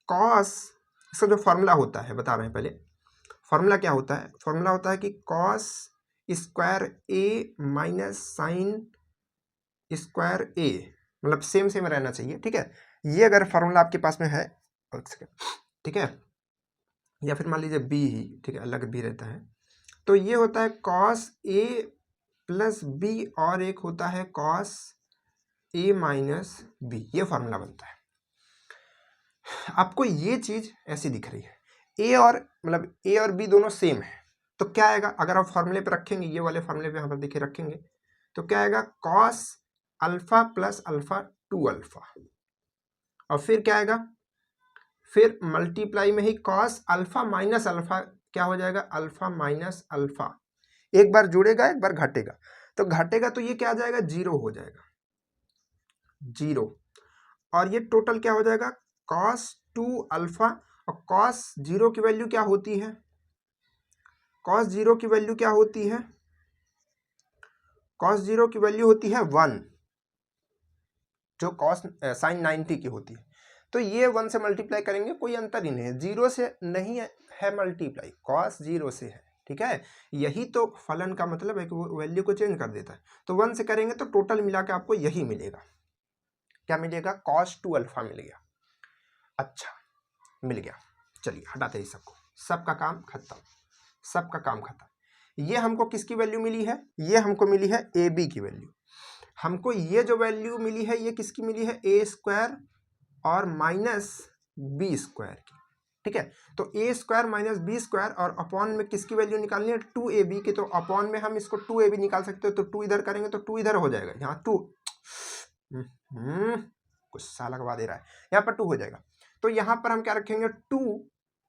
कॉस, इसका जो फॉर्मूला होता है बता रहे हैं पहले, फॉर्मूला क्या होता है, फॉर्मूला होता है कि कॉस स्क्वायर ए माइनस साइन स्क्वायर ए, मतलब सेम सेम रहना चाहिए, ठीक है। ये अगर फॉर्मूला आपके पास में है, ठीक है, या फिर मान लीजिए बी ही, ठीक है, अलग बी रहता है, तो ये होता है कॉस ए प्लस बी और एक होता है कॉस ए माइनस बी, ये फॉर्मूला बनता है। आपको ये चीज ऐसी दिख रही है, ए और मतलब ए और बी दोनों सेम है, तो क्या आएगा, अगर आप फॉर्मूले पे रखेंगे, ये वाले फॉर्मूले पे यहाँ पर देखिए रखेंगे, तो क्या आएगा, cos alpha plus alpha 2 alpha, और फिर क्या आएगा, फिर मल्टीप्लाई में ही कॉस अल्फा माइनस अल्फा क्या हो जाएगा, अल्फा माइनस अल्फा, एक बार जुड़ेगा एक बार घटेगा, तो घटेगा तो ये क्या आ जाएगा, 0 हो जाएगा, 0, और ये टोटल क्या हो जाएगा, कॉस 2 अल्फा, और कॉस 0 की वैल्यू क्या होती है, कॉस 0 की वैल्यू क्या होती है, कॉस 0 की वैल्यू होती है 1, जो कॉस साइन 90 की होती है। तो ये 1 से मल्टीप्लाई करेंगे, कोई अंतर ही नहीं है, 0 से नहीं है मल्टीप्लाई, कॉस 0 से है, ठीक है। यही तो फलन का मतलब है कि वो वैल्यू को चेंज कर देता है। तो 1 से करेंगे तो टोटल मिला के आपको यही मिलेगा, क्या मिलेगा, कॉस 2 अल्फा मिल गया। अच्छा मिल गया, चलिए हटाते हैं सबको, सबका काम खत्म, सबका काम खत्म। ये हमको किसकी वैल्यू मिली है, ये हमको मिली है ए बी की वैल्यू। हमको ये जो वैल्यू मिली है ये किसकी मिली है, ए स्क्वायर और माइनस बी स्क्वायर की, ठीक है। तो ए स्क्वायर माइनस बी स्क्वायर और अपॉन में किसकी वैल्यू निकालनी है, 2ab की, तो अपॉन में हम इसको 2ab निकाल सकते हो, तो 2 इधर करेंगे तो 2 इधर हो जाएगा, यहाँ 2 गुस्सा लगवा दे रहा है, यहाँ पर 2 हो जाएगा। तो यहाँ पर हम क्या रखेंगे, 2,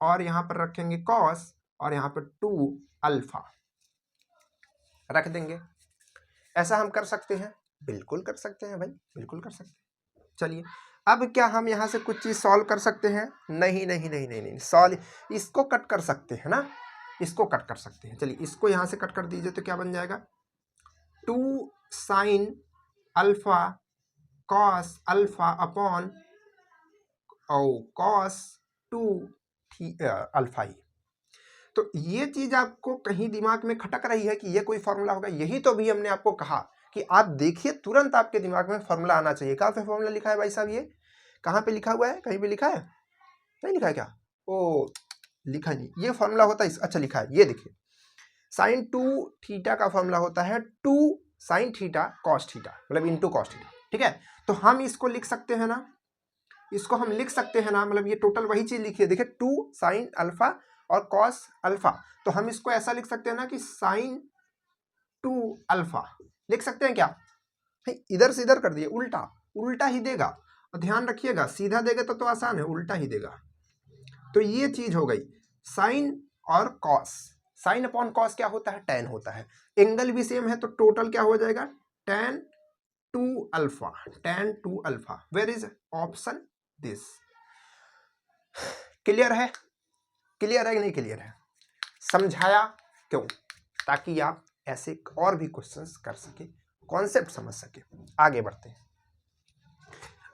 और यहाँ पर रखेंगे कॉस, और यहाँ पर 2 अल्फा रख देंगे। ऐसा हम कर सकते हैं, बिल्कुल कर सकते हैं भाई, बिल्कुल कर सकते हैं। चलिए अब क्या हम यहाँ से कुछ चीज सॉल्व कर सकते हैं, नहीं नहीं नहीं नहीं नहीं, सॉल्व इसको कट कर सकते हैं ना, इसको कट कर सकते हैं। चलिए इसको यहाँ से कट कर दीजिए, तो क्या बन जाएगा, 2 sine alpha cos alpha upon cos 2 alpha ही। तो ये चीज आपको कहीं दिमाग में खटक रही है कि ये कोई फॉर्मूला होगा, यही तो भी हमने आपको कहा कि आप देखिए तुरंत आपके दिमाग में फॉर्मूला आना चाहिए। कहाँ पे फॉर्मूला लिखा है भाई साहब, ये कहाँ पे लिखा हुआ है, कहीं पे लिखा है, नहीं लिखा है क्या, ओ लिखा नहीं, ये फॉर्मूला होता है अच्छा लिखा है, ये देखिए, साइन 2 थीटा का फॉर्मूला होता है 2 साइन थीटा कॉस थीटा, मतलब इनटू कॉस थीटा, ठीक है। तो हम इसको लिख सकते हैं ना, इसको हम लिख सकते हैं ना, मतलब ये टोटल वही चीज लिखिए, देखिए 2 साइन अल्फा और कॉस अल्फा, तो हम इसको ऐसा लिख सकते हैं ना कि साइन 2 अल्फा लिख सकते हैं क्या, इधर से इधर कर दिए, उल्टा उल्टा ही देगा, और ध्यान रखिएगा सीधा देगा तो आसान है, उल्टा ही देगा। तो ये चीज हो गई साइन और कॉस, साइन अपॉन कॉस क्या होता है, टैन होता है, एंगल भी सेम है, तो टोटल क्या हो जाएगा, tan 2 alpha, tan 2 alpha, where is option this. Clear है, क्लियर है कि नहीं क्लियर है, समझाया क्यों, ताकि आप ऐसे और भी क्वेश्चंस कर सके, कॉन्सेप्ट समझ सके। आगे बढ़ते हैं,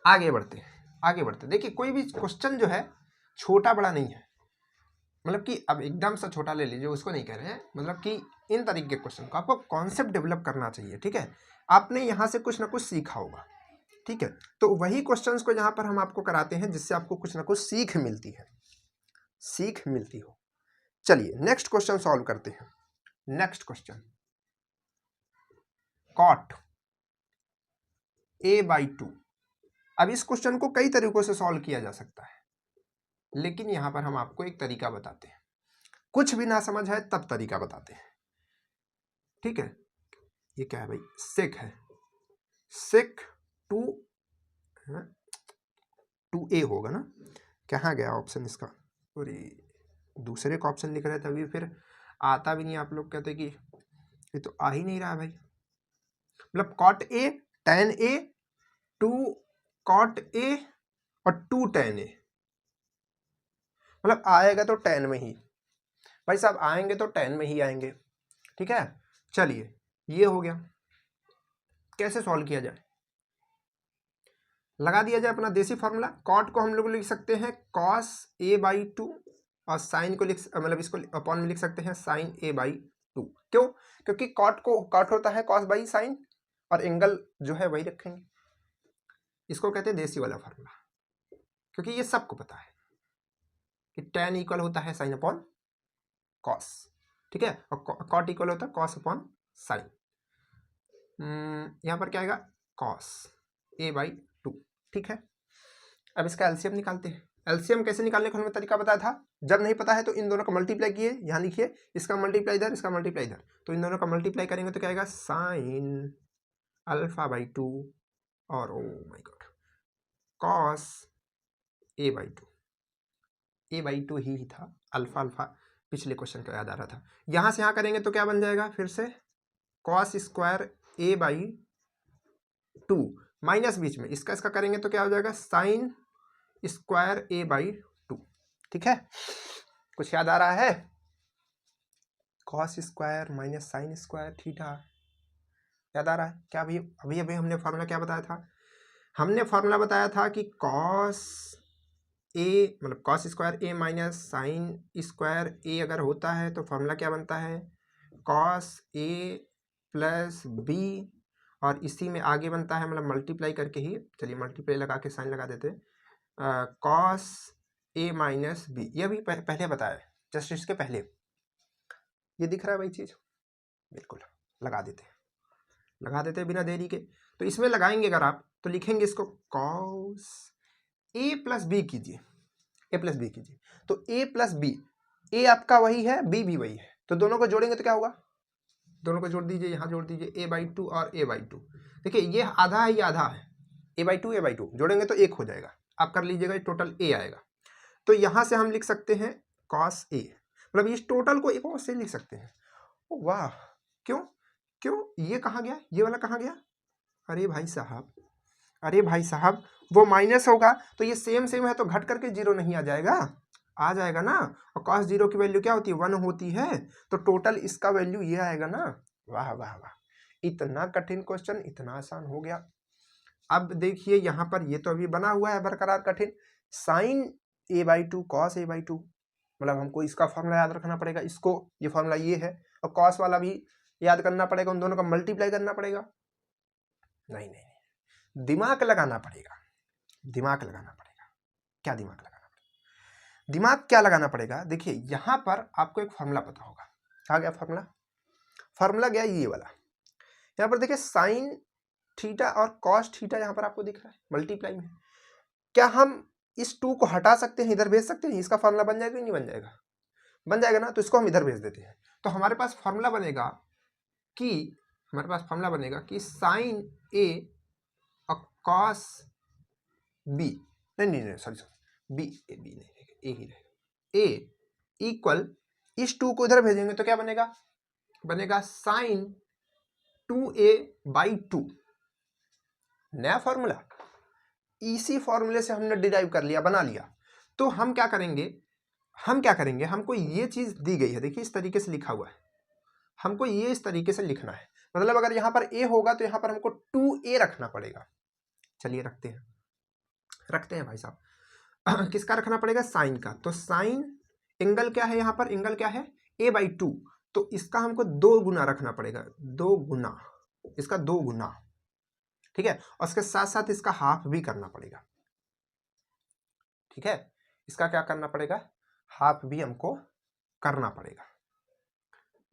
आगे बढ़ते हैं, आगे बढ़ते हैं। देखिए कोई भी क्वेश्चन जो है छोटा बड़ा नहीं है, मतलब कि अब एकदम से छोटा ले लीजिए उसको नहीं कह रहे हैं, मतलब कि इन तरीके के क्वेश्चन को आपको कॉन्सेप्ट डेवलप करना चाहिए, ठीक है। आपने यहाँ से कुछ ना कुछ सीखा होगा, ठीक है, तो वही क्वेश्चंस को यहाँ पर हम आपको कराते हैं जिससे आपको कुछ ना कुछ सीख मिलती है, सीख मिलती हो। चलिए नेक्स्ट क्वेश्चन सॉल्व करते हैं। Next question, cot a/2। अब इस क्वेश्चन को कई तरीकों से सॉल्व किया जा सकता है, लेकिन यहां पर हम आपको एक तरीका बताते हैं, कुछ भी ना समझ है तब तरीका बताते हैं, ठीक है। ये क्या है भाई, सेक है, सेक 2 2a होगा ना। कहाँ गया ऑप्शन इसका, अरे दूसरे का ऑप्शन लिख रहे थे अभी, फिर आता भी नहीं, आप लोग कहते कि ये तो आ ही नहीं रहा भाई। मतलब cot a tan a 2 cot a और 2 tan a, मतलब आएगा तो tan में ही भाई साहब, आएंगे तो tan में ही आएंगे। ठीक है, चलिए ये हो गया। कैसे सॉल्व किया जाए, लगा दिया जाए अपना देसी फॉर्मूला। कॉट को हम लोग लिख सकते हैं cos a/2 और साइन को लिख, मतलब इसको अपॉन में लिख सकते हैं sin a/2। क्यों? क्योंकि कॉट को कॉट होता है cos बाई साइन, और एंगल जो है वही रखेंगे। इसको कहते हैं देसी वाला फार्मूला, क्योंकि ये सबको पता है कि tan इक्वल होता है साइन अपॉन कॉस। ठीक है, और कॉट इक्वल होता है कॉस अपॉन साइन। यहाँ पर क्या आएगा, cos a/2। ठीक है, अब इसका एलसीएम निकालते हैं। एलसीएम कैसे निकालने का हमें तरीका बताया था, जब नहीं पता है तो इन दोनों का मल्टीप्लाई किए, यहाँ लिखिए, इसका मल्टीप्लाई इधर, इसका मल्टीप्लाई इधर, तो इन दोनों का मल्टीप्लाई करेंगे तो क्या आएगा, साइन α/2 और oh my God cos a/2 ही था, अल्फा अल्फा पिछले क्वेश्चन का याद आ रहा था। यहाँ से यहाँ करेंगे तो क्या बन जाएगा, फिर से कॉस स्क्वायर a/2 माइनस बीच में इसका इसका करेंगे तो क्या हो जाएगा, साइन स्क्वायर a/2। ठीक है, कुछ याद आ रहा है, cos square minus sine square theta, याद आ रहा है क्या? अभी अभी अभी हमने फार्मूला क्या बताया था, हमने फार्मूला बताया था कि कॉस ए मतलब कॉस स्क्वायर ए माइनस साइन स्क्वायर ए अगर होता है तो फार्मूला क्या बनता है, कॉस ए प्लस बी, और इसी में आगे बनता है मतलब मल्टीप्लाई करके ही, चलिए मल्टीप्लाई लगा के साइन लगा देते, कॉस ए माइनस बी। ये भी पहले बताया, जस्ट इसके पहले। ये दिख रहा है भाई चीज, बिल्कुल लगा देते बिना देरी के। तो इसमें लगाएंगे अगर आप तो लिखेंगे इसको कॉस ए प्लस बी कीजिए, ए प्लस बी कीजिए, तो ए प्लस बी, ए आपका वही है, बी भी वही है, तो दोनों को जोड़ेंगे तो क्या होगा, दोनों को जोड़ दीजिए, यहाँ जोड़ दीजिए a/2 और a/2। देखिए ये आधा है, ये आधा है, a/2 जोड़ेंगे तो 1 हो जाएगा, आप कर लीजिएगा, टोटल a आएगा। तो यहाँ से हम लिख सकते हैं cos a, मतलब इस टोटल को एक और से लिख सकते हैं। वाह, क्यों क्यों, ये कहाँ गया, ये वाला कहाँ गया, अरे भाई साहब, अरे भाई साहब, वो माइनस होगा तो ये सेम सेम है तो घट करके 0 नहीं आ जाएगा, आ जाएगा ना। और cos 0 की वैल्यू क्या होती है, 1 होती है, तो टोटल इसका वैल्यू ये आएगा ना। वाह वाह वाह, इतना कठिन क्वेश्चन इतना आसान हो गया। अब देखिए यहाँ पर ये तो अभी बना हुआ है बरकरार कठिन, साइन a/2 cos a/2, मतलब हमको इसका फॉर्मूला याद रखना पड़ेगा, इसको ये फॉर्मूला ये है, और cos वाला भी याद करना पड़ेगा, उन दोनों का मल्टीप्लाई करना पड़ेगा। नहीं नहीं, दिमाग लगाना पड़ेगा, दिमाग लगाना पड़ेगा। क्या दिमाग लगाना पड़ेगा, दिमाग क्या लगाना पड़ेगा, देखिए यहाँ पर आपको एक फॉर्मूला पता होगा, कहाँ गया फॉर्मूला, फॉर्मूला गया ये वाला, यहाँ पर देखिए साइन थीटा और कॉस थीटा यहाँ पर आपको दिख रहा है मल्टीप्लाई में। क्या हम इस 2 को हटा सकते हैं, इधर भेज सकते हैं, इसका फॉर्मूला बन जाएगा नहीं बन जाएगा, बन जाएगा ना, तो इसको हम इधर भेज देते हैं, तो हमारे पास फॉर्मूला बनेगा कि, हमारे पास फॉर्मूला बनेगा कि साइन ए और कॉस बी, नहीं सॉरी बी, ए बी नहीं रहेगा, ए ही रहेगा, ए इक्वल, इस 2 को इधर भेजेंगे तो क्या बनेगा, बनेगा साइन 2a/2। नया फॉर्मूला, इसी फॉर्मूले से हमने डिराइव कर लिया, बना लिया। तो हम क्या करेंगे, हमको ये चीज दी गई है, देखिए इस तरीके से लिखा हुआ है, हमको ये इस तरीके से लिखना है, मतलब अगर यहाँ पर a होगा तो यहाँ पर हमको 2a रखना पड़ेगा। चलिए रखते हैं भाई साहब। किसका रखना पड़ेगा, साइन का, तो साइन एंगल क्या है, यहाँ पर एंगल क्या है, a/2, तो इसका हमको 2 गुना रखना पड़ेगा, 2 गुना, इसका 2 गुना, ठीक है, और उसके साथ साथ इसका हाफ भी करना पड़ेगा। ठीक है, इसका क्या करना पड़ेगा, हाफ भी हमको करना पड़ेगा।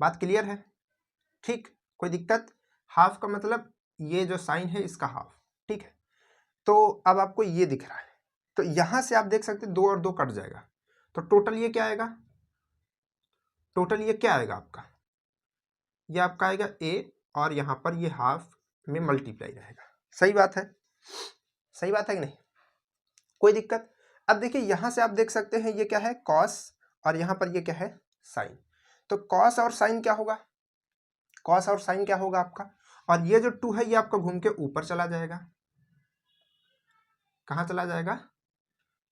बात क्लियर है, ठीक, कोई दिक्कत, हाफ का मतलब ये जो साइन है इसका हाफ, ठीक है। तो अब आपको ये दिख रहा है, तो यहां से आप देख सकते हैं 2 और 2 कट जाएगा, तो टोटल ये क्या आएगा, टोटल ये क्या आएगा आपका, ये आपका आएगा a, और यहां पर ये हाफ में मल्टीप्लाई रहेगा। सही बात है, सही बात है कि नहीं, कोई दिक्कत? अब देखिए यहाँ से आप देख सकते हैं ये क्या है कॉस और यहाँ पर ये क्या है साइन। तो कॉस और साइन क्या होगा, कॉस और साइन क्या होगा आपका, और ये जो 2 है ये आपका घूम के ऊपर चला जाएगा। कहाँ चला जाएगा,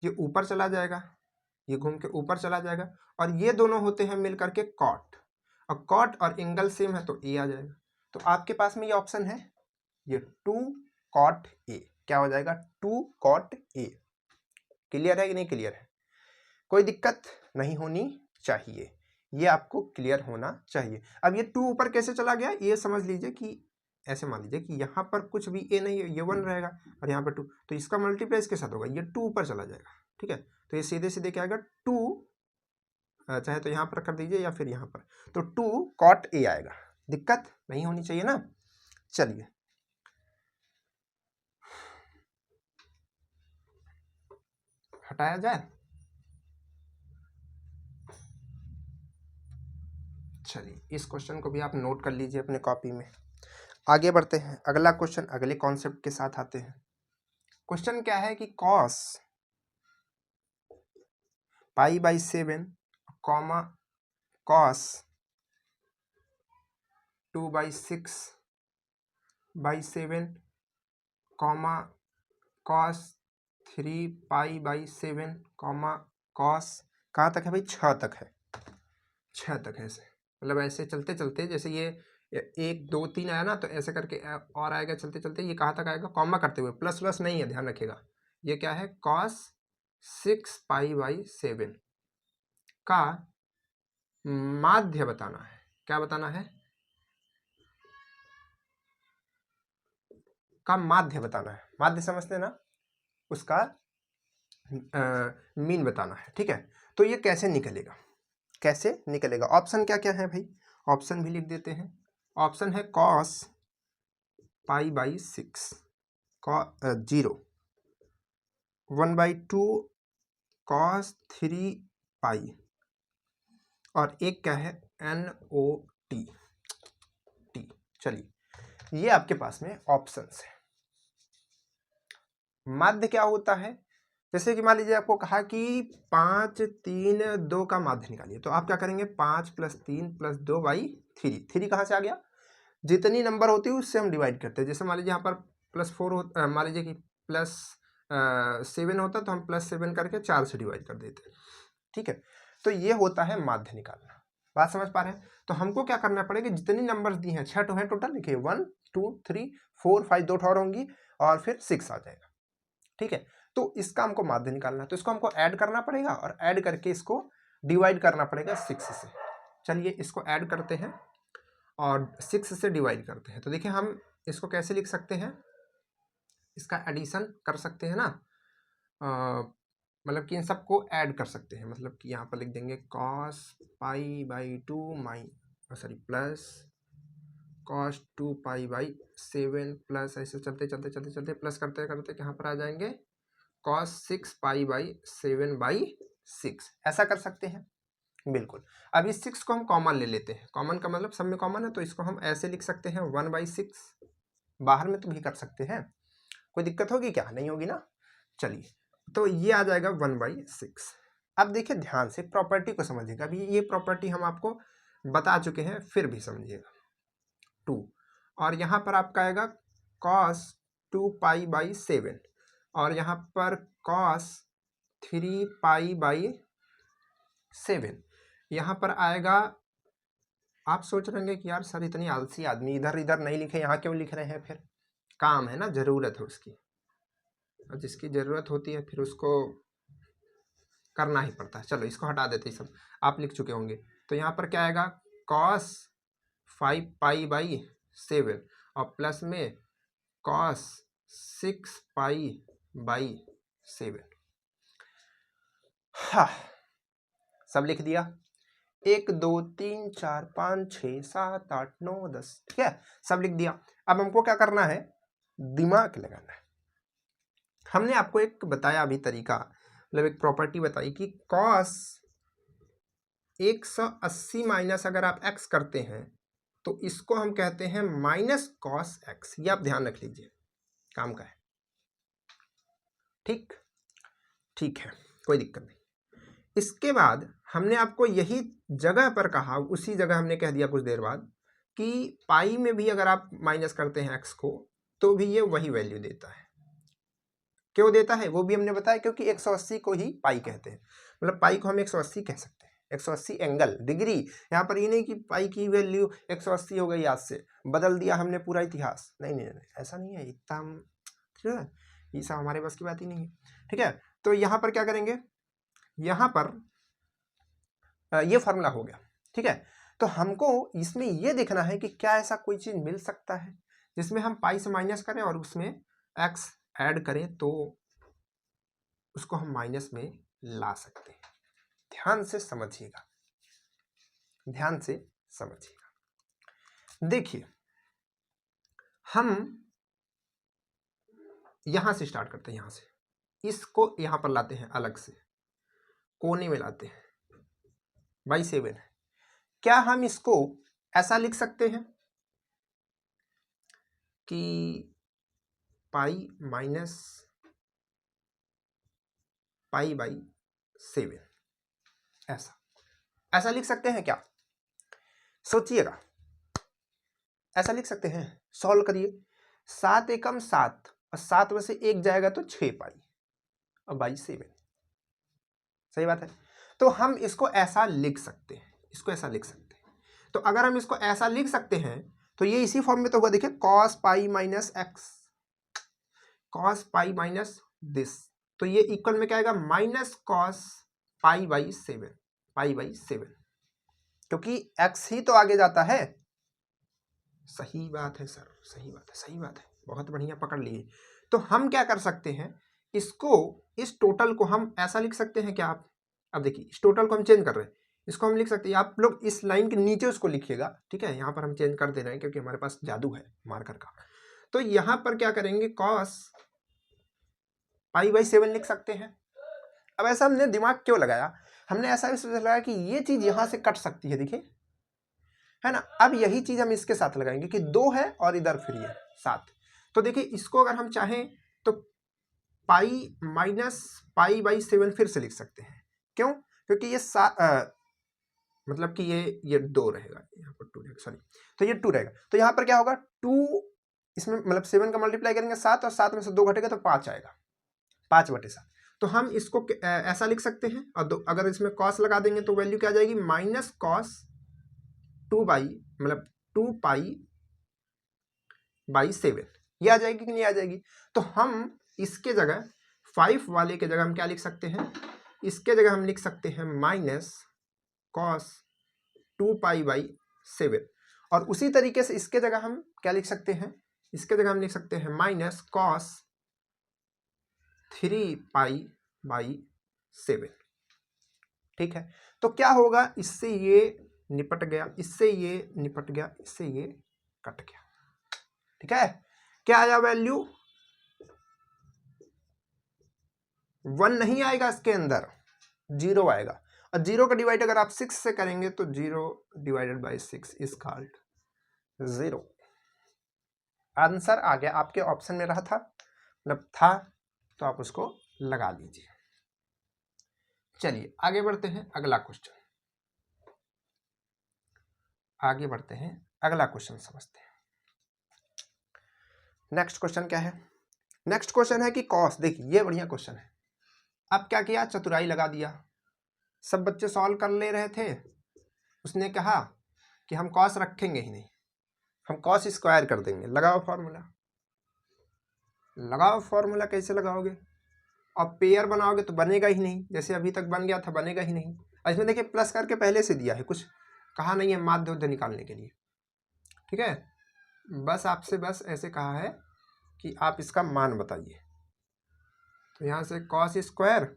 ये ऊपर चला जाएगा, ये घूम के ऊपर चला जाएगा। और ये दोनों होते हैं मिल करके कॉट, और कॉट और एंगल सेम है तो ए आ जाएगा। तो आपके पास में ये ऑप्शन है, ये 2 कॉट ए क्या हो जाएगा 2 कॉट ए। क्लियर है कि नहीं क्लियर है? कोई दिक्कत नहीं होनी चाहिए, ये आपको क्लियर होना चाहिए। अब ये 2 ऊपर कैसे चला गया ये समझ लीजिए कि ऐसे मान लीजिए कि यहाँ पर कुछ भी ए नहीं है, ये 1 रहेगा और यहाँ पर 2, तो इसका मल्टीप्लाई इसके साथ होगा, ये 2 ऊपर चला जाएगा। ठीक है, तो ये सीधे सीधे क्या आएगा 2, चाहे तो यहाँ पर कर दीजिए या फिर यहाँ पर, तो 2 कॉट ए आएगा। दिक्कत नहीं होनी चाहिए ना। चलिए हटाया जाए। चलिए इस क्वेश्चन को भी आप नोट कर लीजिए अपने कॉपी में। आगे बढ़ते हैं, अगला क्वेश्चन अगले कॉन्सेप्ट के साथ आते हैं। क्वेश्चन क्या है कि cos pi by 7 comma cos 2/6 by 7 comma cos 3 pi by 7 comma cos, कहाँ तक है भाई 6 तक है, 6 तक है। ऐसे मतलब ऐसे चलते चलते जैसे ये 1 2 3 आया ना, तो ऐसे करके और आएगा चलते चलते, ये कहाँ तक आएगा कॉमा करते हुए, प्लस प्लस नहीं है ध्यान रखिएगा। ये क्या है कॉस 6 पाई बाई 7 का माध्य बताना है। क्या बताना है, का माध्य बताना है। माध्य समझते हैं ना, उसका मीन बताना है। ठीक है, तो ये कैसे निकलेगा, कैसे निकलेगा? ऑप्शन क्या क्या है भाई, ऑप्शन भी लिख देते हैं। ऑप्शन है कॉस पाई बाई 6 0, 1/2 कॉस 3 पाई, और एक क्या है NOT टी। चलिए ये आपके पास में ऑप्शंस है। माध्य क्या होता है, जैसे कि मान लीजिए आपको कहा कि 5 3 2 का माध्य निकालिए, तो आप क्या करेंगे 5 + 3 + 2/3। 3 कहाँ से आ गया, जितनी नंबर होती है उससे हम डिवाइड करते हैं। जैसे मान लीजिए यहाँ पर +4 होता, मान लीजिए कि +7 होता तो हम +7 करके 4 से डिवाइड कर देते। ठीक है, तो ये होता है माध्य निकालना। बात समझ पा रहे हैं? तो हमको क्या करना पड़ेगा, जितनी नंबर्स दी हैं 6 तो है टोटल, देखिए 1 2 3 4 5 2 और होंगी और फिर 6 आ जाएगा। ठीक है, तो इसका हमको माध्य निकालना है, तो इसको हमको ऐड करना पड़ेगा और ऐड करके इसको डिवाइड करना पड़ेगा 6 से। चलिए इसको ऐड करते हैं और 6 से डिवाइड करते हैं। तो देखिए हम इसको कैसे लिख सकते हैं, इसका एडिशन कर सकते हैं ना, मतलब कि इन सबको ऐड कर सकते हैं। मतलब कि यहाँ पर लिख देंगे cos π/2 sorry plus cos 2π/7 plus, ऐसे चलते चलते चलते चलते प्लस करते करते यहाँ पर आ जाएंगे cos 6π/7/6। ऐसा कर सकते हैं बिल्कुल। अब इस 6 को हम कॉमन ले लेते हैं, कॉमन का मतलब सब में कॉमन है, तो इसको हम ऐसे लिख सकते हैं 1/6। बाहर में तो भी कर सकते हैं, कोई दिक्कत होगी क्या, नहीं होगी ना। चलिए तो ये आ जाएगा 1/6। अब देखिए ध्यान से प्रॉपर्टी को समझिएगा, अभी ये प्रॉपर्टी हम आपको बता चुके हैं, फिर भी समझिएगा। 2 और यहाँ पर आपका आएगा cos 2π/7 और यहाँ पर cos 3π/7। यहाँ पर आएगा, आप सोच रहे होंगे कि यार सर इतनी आलसी आदमी इधर इधर नहीं लिखे, यहाँ क्यों लिख रहे हैं? फिर काम है ना, जरूरत है उसकी, और जिसकी ज़रूरत होती है फिर उसको करना ही पड़ता है। चलो इसको हटा देते हैं, सब आप लिख चुके होंगे। तो यहाँ पर क्या आएगा cos 5π/7 और प्लस में cos 6π/7। हाँ सब लिख दिया, 1 2 3 4 5 6 7 8 9 10, ठीक है सब लिख दिया। अब हमको क्या करना है, दिमाग लगाना है। हमने आपको एक बताया अभी तरीका, मतलब एक प्रॉपर्टी बताई कि cos 180 माइनस अगर आप x करते हैं तो इसको हम कहते हैं -cos x। ये आप ध्यान रख लीजिए, काम का है। ठीक, ठीक है, कोई दिक्कत नहीं। इसके बाद हमने आपको यही जगह पर कहा, उसी जगह हमने कह दिया कुछ देर बाद कि पाई में भी अगर आप माइनस करते हैं x को तो भी ये वही वैल्यू देता है। क्यों देता है वो भी हमने बताया, क्योंकि 180 को ही पाई कहते हैं, मतलब पाई को हम 180 कह सकते हैं, 180 एंगल डिग्री। यहाँ पर ये नहीं कि पाई की वैल्यू 180 हो गई, आज से बदल दिया हमने पूरा इतिहास, नहीं नहीं नहीं, ऐसा नहीं है, इतना हम, ठीक है, ये सब हमारे बस की बात ही नहीं है। ठीक है, तो यहाँ पर क्या करेंगे, यहाँ पर ये फार्मूला हो गया। ठीक है, तो हमको इसमें ये देखना है कि क्या ऐसा कोई चीज मिल सकता है जिसमें हम पाई से माइनस करें और उसमें x ऐड करें तो उसको हम माइनस में ला सकते हैं। ध्यान से समझिएगा, ध्यान से समझिएगा। देखिए, हम यहां से स्टार्ट करते हैं, यहां से इसको यहां पर लाते हैं, अलग से कोने में लाते हैं, बाई 7 है। क्या हम इसको ऐसा लिख सकते हैं कि पाई माइनस पाई बाई 7, ऐसा लिख सकते हैं क्या? सोचिएगा, ऐसा लिख सकते हैं। सॉल्व करिए, 7 एकम 7 और 7 में से 1 जाएगा तो 6 पाई और बाई 7, सही बात है। तो हम इसको ऐसा लिख सकते हैं, इसको ऐसा लिख सकते हैं। तो अगर हम इसको ऐसा लिख सकते हैं तो ये इसी फॉर्म में तो होगा, देखिए cos pi minus x, cos pi minus this, तो ये इक्वल में क्या आएगा, minus cos pi by 7, pi by 7, क्योंकि x ही तो आगे जाता है। सही बात है सर, सही बात है, सही बात है, बहुत बढ़िया पकड़ लिए। तो हम क्या कर सकते हैं, इसको, इस टोटल को हम ऐसा लिख सकते हैं क्या आप, अब देखिए इस टोटल को हम चेंज कर रहे हैं, इसको हम लिख सकते हैं, आप लोग इस लाइन के नीचे उसको लिखिएगा, ठीक है, यहाँ पर हम चेंज कर दे रहे हैं क्योंकि हमारे पास जादू है मार्कर का। तो यहाँ पर क्या करेंगे, कॉस पाई बाई 7 लिख सकते हैं। अब ऐसा हमने दिमाग क्यों लगाया, हमने ऐसा इसलिए लगाया कि ये चीज यहाँ से कट सकती है, देखिए, है ना। अब यही चीज हम इसके साथ लगाएंगे कि 2 है और इधर फिर ये 7, तो देखिए इसको अगर हम चाहें तो पाई माइनस पाई बाई 7 फिर से लिख सकते हैं। क्यों? क्योंकि ये मतलब कि ये 2 रहेगा, यहाँ पर 2 रहेगा, सॉरी, तो ये 2 रहेगा, तो यहाँ पर क्या होगा, 2 इसमें मतलब 7 का मल्टीप्लाई करेंगे 7 और 7 में से 2 घटेगा तो 5 आएगा, 5/7। तो हम इसको ऐसा लिख सकते हैं, और अगर इसमें कॉस लगा देंगे तो वैल्यू क्या आ जाएगी, माइनस कॉस 2 बाई मतलब 2 पाई बाई 7, ये आ जाएगी कि नहीं आ जाएगी। तो हम इसके जगह 5 वाले के जगह हम क्या लिख सकते हैं, इसके जगह हम लिख सकते हैं माइनस कॉस 2 पाई बाई 7, और उसी तरीके से इसके जगह हम क्या लिख सकते हैं, इसके जगह हम लिख सकते हैं माइनस कॉस 3 पाई बाई 7। ठीक है, तो क्या होगा, इससे ये निपट गया, इससे ये निपट गया, इससे ये कट गया। ठीक है, क्या आया वैल्यू, 1 नहीं आएगा, इसके अंदर 0 आएगा, और 0 का डिवाइड अगर आप 6 से करेंगे तो 0 divided by 6 is called 0। Answer आ गया, आपके ऑप्शन में रहा था, मतलब था, तो आप उसको लगा लीजिए। चलिए आगे बढ़ते हैं, अगला क्वेश्चन, आगे बढ़ते हैं, अगला क्वेश्चन समझते हैं। नेक्स्ट क्वेश्चन क्या है, नेक्स्ट क्वेश्चन है कि कॉस, देखिए ये बढ़िया क्वेश्चन है। अब क्या किया, चतुराई लगा दिया, सब बच्चे सॉल्व कर ले रहे थे, उसने कहा कि हम कॉस रखेंगे ही नहीं, हम कॉस स्क्वायर कर देंगे। लगाओ फॉर्मूला, लगाओ फॉर्मूला, कैसे लगाओगे, और पेयर बनाओगे तो बनेगा ही नहीं, जैसे अभी तक बन गया था, बनेगा ही नहीं। और इसमें देखिए प्लस करके पहले से दिया है, कुछ कहा नहीं है माध्य उध्य निकालने के लिए। ठीक है, बस आपसे बस ऐसे कहा है कि आप इसका मान बताइए। तो यहाँ से कॉस स्क्वायर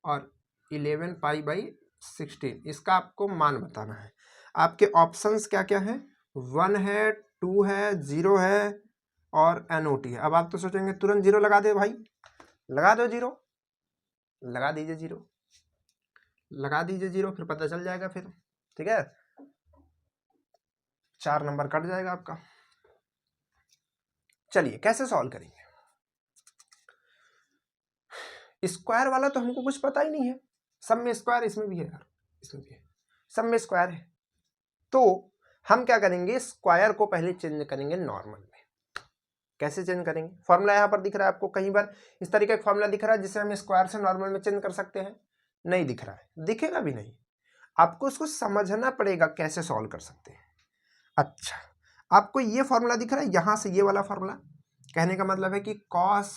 और 11 पाई बाई 16, इसका आपको मान बताना है। आपके ऑप्शंस क्या क्या है, 1 है, 2 है, 0 है और NOT है। अब आप तो सोचेंगे तुरंत 0 लगा दे भाई, लगा दो 0, लगा दीजिए 0, लगा दीजिए 0, फिर पता चल जाएगा फिर। ठीक है, 4 नंबर कट जाएगा आपका। चलिए कैसे सॉल्व करेंगे, स्क्वायर वाला तो हमको कुछ पता ही नहीं है, सब में स्क्वायर, इसमें भी है यार, इसमें भी है, सब में स्क्वायर है। तो हम क्या करेंगे, स्क्वायर को पहले चेंज करेंगे नॉर्मल में। कैसे चेंज करेंगे, फॉर्मूला यहाँ पर दिख रहा है आपको, कहीं बार इस तरीके का फॉर्मूला दिख रहा है जिसे हम स्क्वायर से नॉर्मल में चेंज कर सकते हैं? नहीं दिख रहा है, दिखेगा भी नहीं, आपको इसको समझना पड़ेगा कैसे सॉल्व कर सकते हैं। अच्छा, आपको ये फॉर्मूला दिख रहा है, यहां से ये वाला फॉर्मूला, कहने का मतलब है कि cos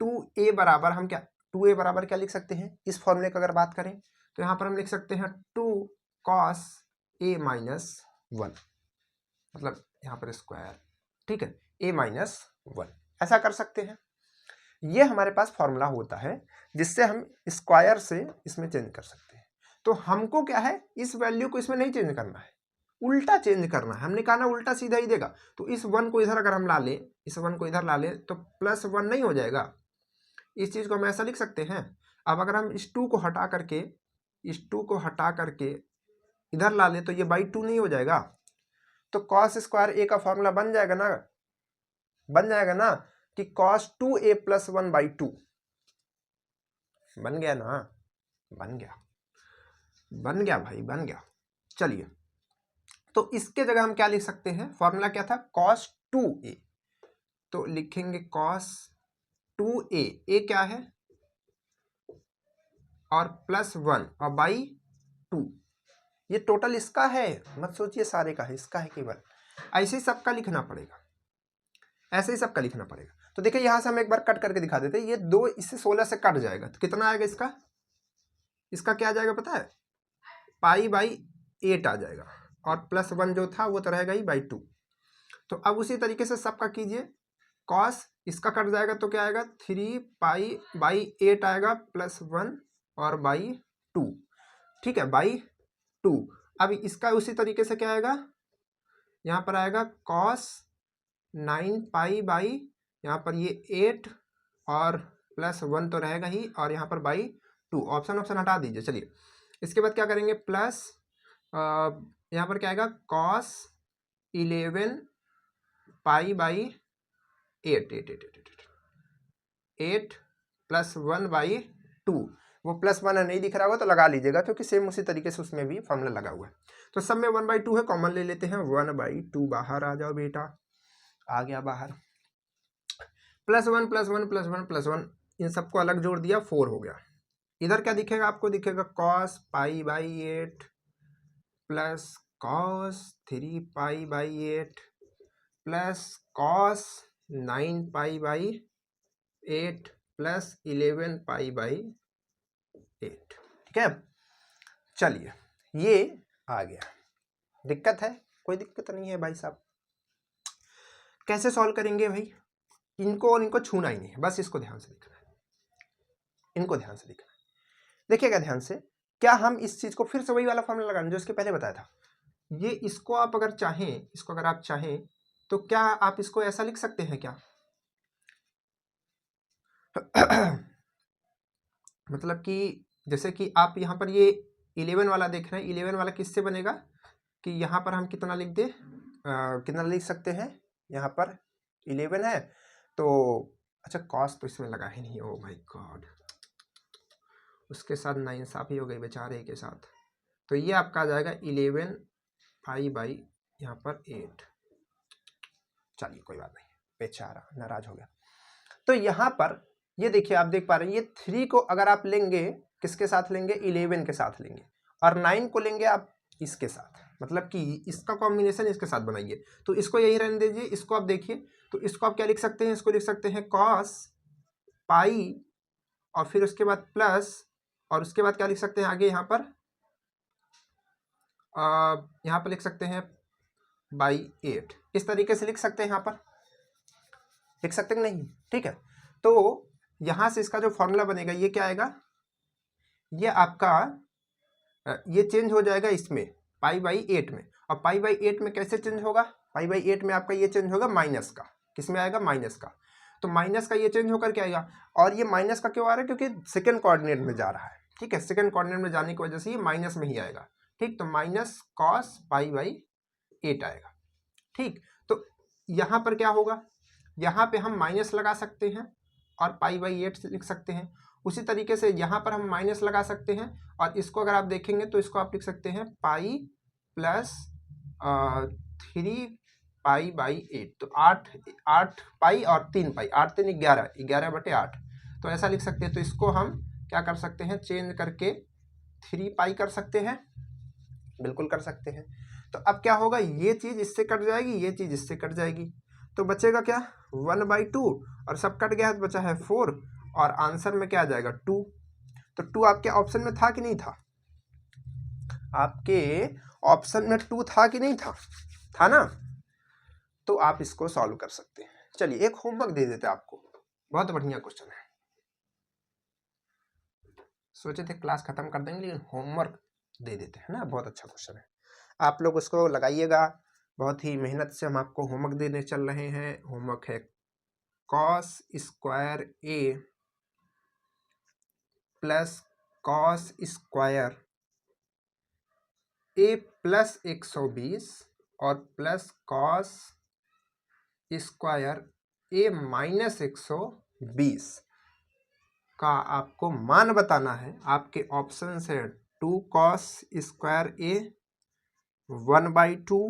2a बराबर हम क्या, 2a बराबर क्या लिख सकते हैं, इस फॉर्मूले की अगर बात करें तो यहां पर हम लिख सकते हैं 2 cos a माइनस 1, मतलब यहां पर स्क्वायर, ठीक है, a माइनस 1, ऐसा कर सकते हैं। ये हमारे पास फॉर्मूला होता है जिससे हम स्क्वायर से इसमें चेंज कर सकते हैं। तो हमको क्या है, इस वैल्यू को इसमें नहीं चेंज करना है, उल्टा चेंज करना है। हमने कहा ना उल्टा सीधा ही देगा, तो इस 1 को इधर अगर हम ला लें, इस 1 को इधर ला लें तो +1 नहीं हो जाएगा, इस चीज़ को हम ऐसा लिख सकते हैं। अब अगर हम इस 2 को हटा करके, इस 2 को हटा करके इधर ला लें तो ये /2 नहीं हो जाएगा, तो cos स्क्वायर a का फॉर्मूला बन जाएगा ना, बन जाएगा ना कि cos 2a + 1/2, बन गया ना, बन गया, बन गया भाई, बन गया। चलिए, तो इसके जगह हम क्या लिख सकते हैं, फॉर्मूला क्या था, cos 2a, तो लिखेंगे cos 2a, a क्या है और +1 और /2, ये टोटल इसका है, मत सोचिए सारे का है, इसका है केवल, ऐसे ही सबका लिखना पड़ेगा, ऐसे ही सबका लिखना पड़ेगा। तो देखिए यहां से हम एक बार कट करके दिखा देते हैं, ये 2 इससे 16 से कट जाएगा तो कितना आएगा इसका, इसका क्या आ जाएगा पता है, π/8 आ जाएगा, और +1 जो था वो तो रहेगा ही /2। तो अब उसी तरीके से सबका कीजिए, cos इसका कट जाएगा तो क्या आएगा, 3π/8 आएगा, +1 और /2, ठीक है, /2। अब इसका उसी तरीके से क्या आएगा, यहाँ पर आएगा cos 9π, यहाँ पर ये 8 और +1 तो रहेगा ही, और यहाँ पर /2, ऑप्शन हटा दीजिए। चलिए, इसके बाद क्या करेंगे, प्लस यहाँ पर क्या आएगा, cos 11π/8, 8 + 1/2, वो +1 नहीं दिख रहा होगा तो लगा लीजिएगा, क्योंकि सेम उसी तरीके से उसमें भी फॉर्मूला लगा हुआ है। तो सब में 1/2 है, कॉमन ले लेते हैं, 1/2 बाहर आ जाओ बेटा, आ गया बाहर, +1 +1 +1 +1, इन सबको अलग जोड़ दिया, 4 हो गया। इधर क्या दिखेगा, आपको दिखेगा cos π/8 plus cos 3π/8 plus cos 9π/8 plus 11π/8, ठीक है। चलिए, ये आ गया, दिक्कत है, कोई दिक्कत नहीं है भाई साहब। कैसे सॉल्व करेंगे भाई, इनको और इनको छूना ही नहीं है, बस इसको ध्यान से देखना है, इनको ध्यान से देखना है। देखिएगा ध्यान से, क्या हम इस चीज को फिर से वही वाला फॉर्मूला लगाना जो इसके पहले बताया था, ये इसको आप अगर चाहें, इसको अगर आप चाहें तो क्या आप इसको ऐसा लिख सकते हैं क्या मतलब कि जैसे कि आप यहाँ पर ये 11 वाला देख रहे हैं, 11 वाला किससे बनेगा कि यहाँ पर हम कितना लिख दे, कितना लिख सकते हैं, यहाँ पर 11 है तो अच्छा, कॉस तो इसमें लगा ही नहीं, ओ माय गॉड, उसके साथ नाइंसाफी हो गई बेचारे के साथ। तो ये आपका आ जाएगा 11π/ यहाँ पर 8, चलिए कोई बात नहीं, बेचारा नाराज हो गया। तो यहाँ पर ये देखिए, आप देख पा रहे हैं, ये 3 को अगर आप लेंगे किसके साथ लेंगे, 11 के साथ लेंगे, और 9 को लेंगे आप इसके साथ, मतलब कि इसका कॉम्बिनेशन इसके साथ बनाइए, तो इसको यही रहने दीजिए। इसको आप देखिए, तो इसको आप क्या लिख सकते हैं, इसको लिख सकते हैं cos π, और फिर उसके बाद प्लस, और उसके बाद क्या लिख सकते हैं आगे, यहाँ पर लिख सकते हैं /8, इस तरीके से लिख सकते हैं, यहाँ पर लिख सकते हैं नहीं, ठीक है। तो यहाँ से इसका जो फॉर्मूला बनेगा ये क्या आएगा, ये आपका ये चेंज हो जाएगा इसमें π/8 में, और π/8 में कैसे चेंज होगा, π/8 में आपका ये चेंज होगा माइनस का, किसमें आएगा, माइनस का, तो माइनस का ये चेंज होकर क्या आएगा, और ये माइनस का क्यों आ रहा है, क्योंकि सेकंड कोऑर्डिनेट में जा रहा है, ठीक है, सेकंड कोऑर्डिनेट में जाने की वजह से ये माइनस में ही आएगा, ठीक, तो माइनस cos π/8 आएगा, ठीक। तो यहाँ पर क्या होगा, यहाँ पे हम माइनस लगा सकते हैं, और पाई/8 लिख सकते हैं। उसी तरीके से यहाँ पर हम माइनस लगा सकते हैं और इसको अगर आप देखेंगे तो इसको आप लिख सकते हैं पाई प्लस 3 पाई/8। तो 8 पाई और 3 पाई, 8 3 11, 11/8, तो ऐसा लिख सकते हैं। तो इसको हम क्या कर सकते हैं, चेंज करके 3 पाई कर सकते हैं, बिल्कुल कर सकते हैं। तो अब क्या होगा, ये चीज़ इससे कट जाएगी, ये चीज़ इससे कट जाएगी, तो बचेगा क्या 1/2 और सब कट गया है तो बचा है 4 और आंसर में क्या आ जाएगा 2। तो 2 आपके ऑप्शन में था कि नहीं था, आपके ऑप्शन में 2 था कि नहीं था, था ना। तो आप इसको सॉल्व कर सकते हैं। चलिए एक होमवर्क दे देते हैं आपको, बहुत बढ़िया क्वेश्चन है। सोचे थे क्लास खत्म कर देंगे लेकिन होमवर्क दे देते हैं ना, बहुत अच्छा क्वेश्चन है। आप लोग उसको लगाइएगा, बहुत ही मेहनत से हम आपको होमवर्क देने चल रहे हैं। होमवर्क है cos square a plus cos square a plus 120 और plus cos square a minus 120 का आपको मान बताना है। आपके ऑप्शन है 2 cos स्क्वायर a 1/2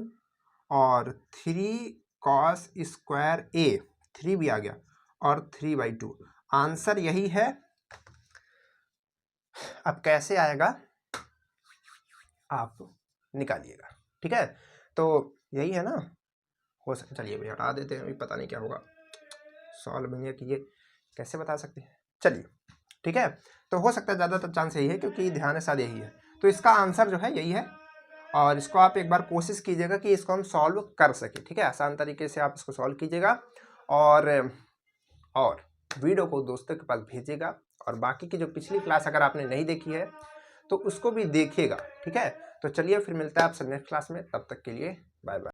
और 3 cos स्क्वायर a, 3 भी आ गया, और 3/2। आंसर यही है। अब कैसे आएगा आप निकालिएगा, ठीक है। तो यही है ना, हो सकता, चलिए भैया हटा देते हैं, अभी पता नहीं क्या होगा। सॉल्व भैया कि ये कैसे बता सकते हैं, चलिए ठीक है। तो हो सकता है ज़्यादातर चांस यही है क्योंकि ध्यान है शायद यही है। तो इसका आंसर जो है यही है और इसको आप एक बार कोशिश कीजिएगा कि इसको हम सॉल्व कर सकें, ठीक है। आसान तरीके से आप इसको सॉल्व कीजिएगा और वीडियो को दोस्तों के पास भेजिएगा और बाकी की जो पिछली क्लास अगर आपने नहीं देखी है तो उसको भी देखिएगा, ठीक है। तो चलिए फिर मिलता है आपसे नेक्स्ट क्लास में, तब तक के लिए बाय बाय।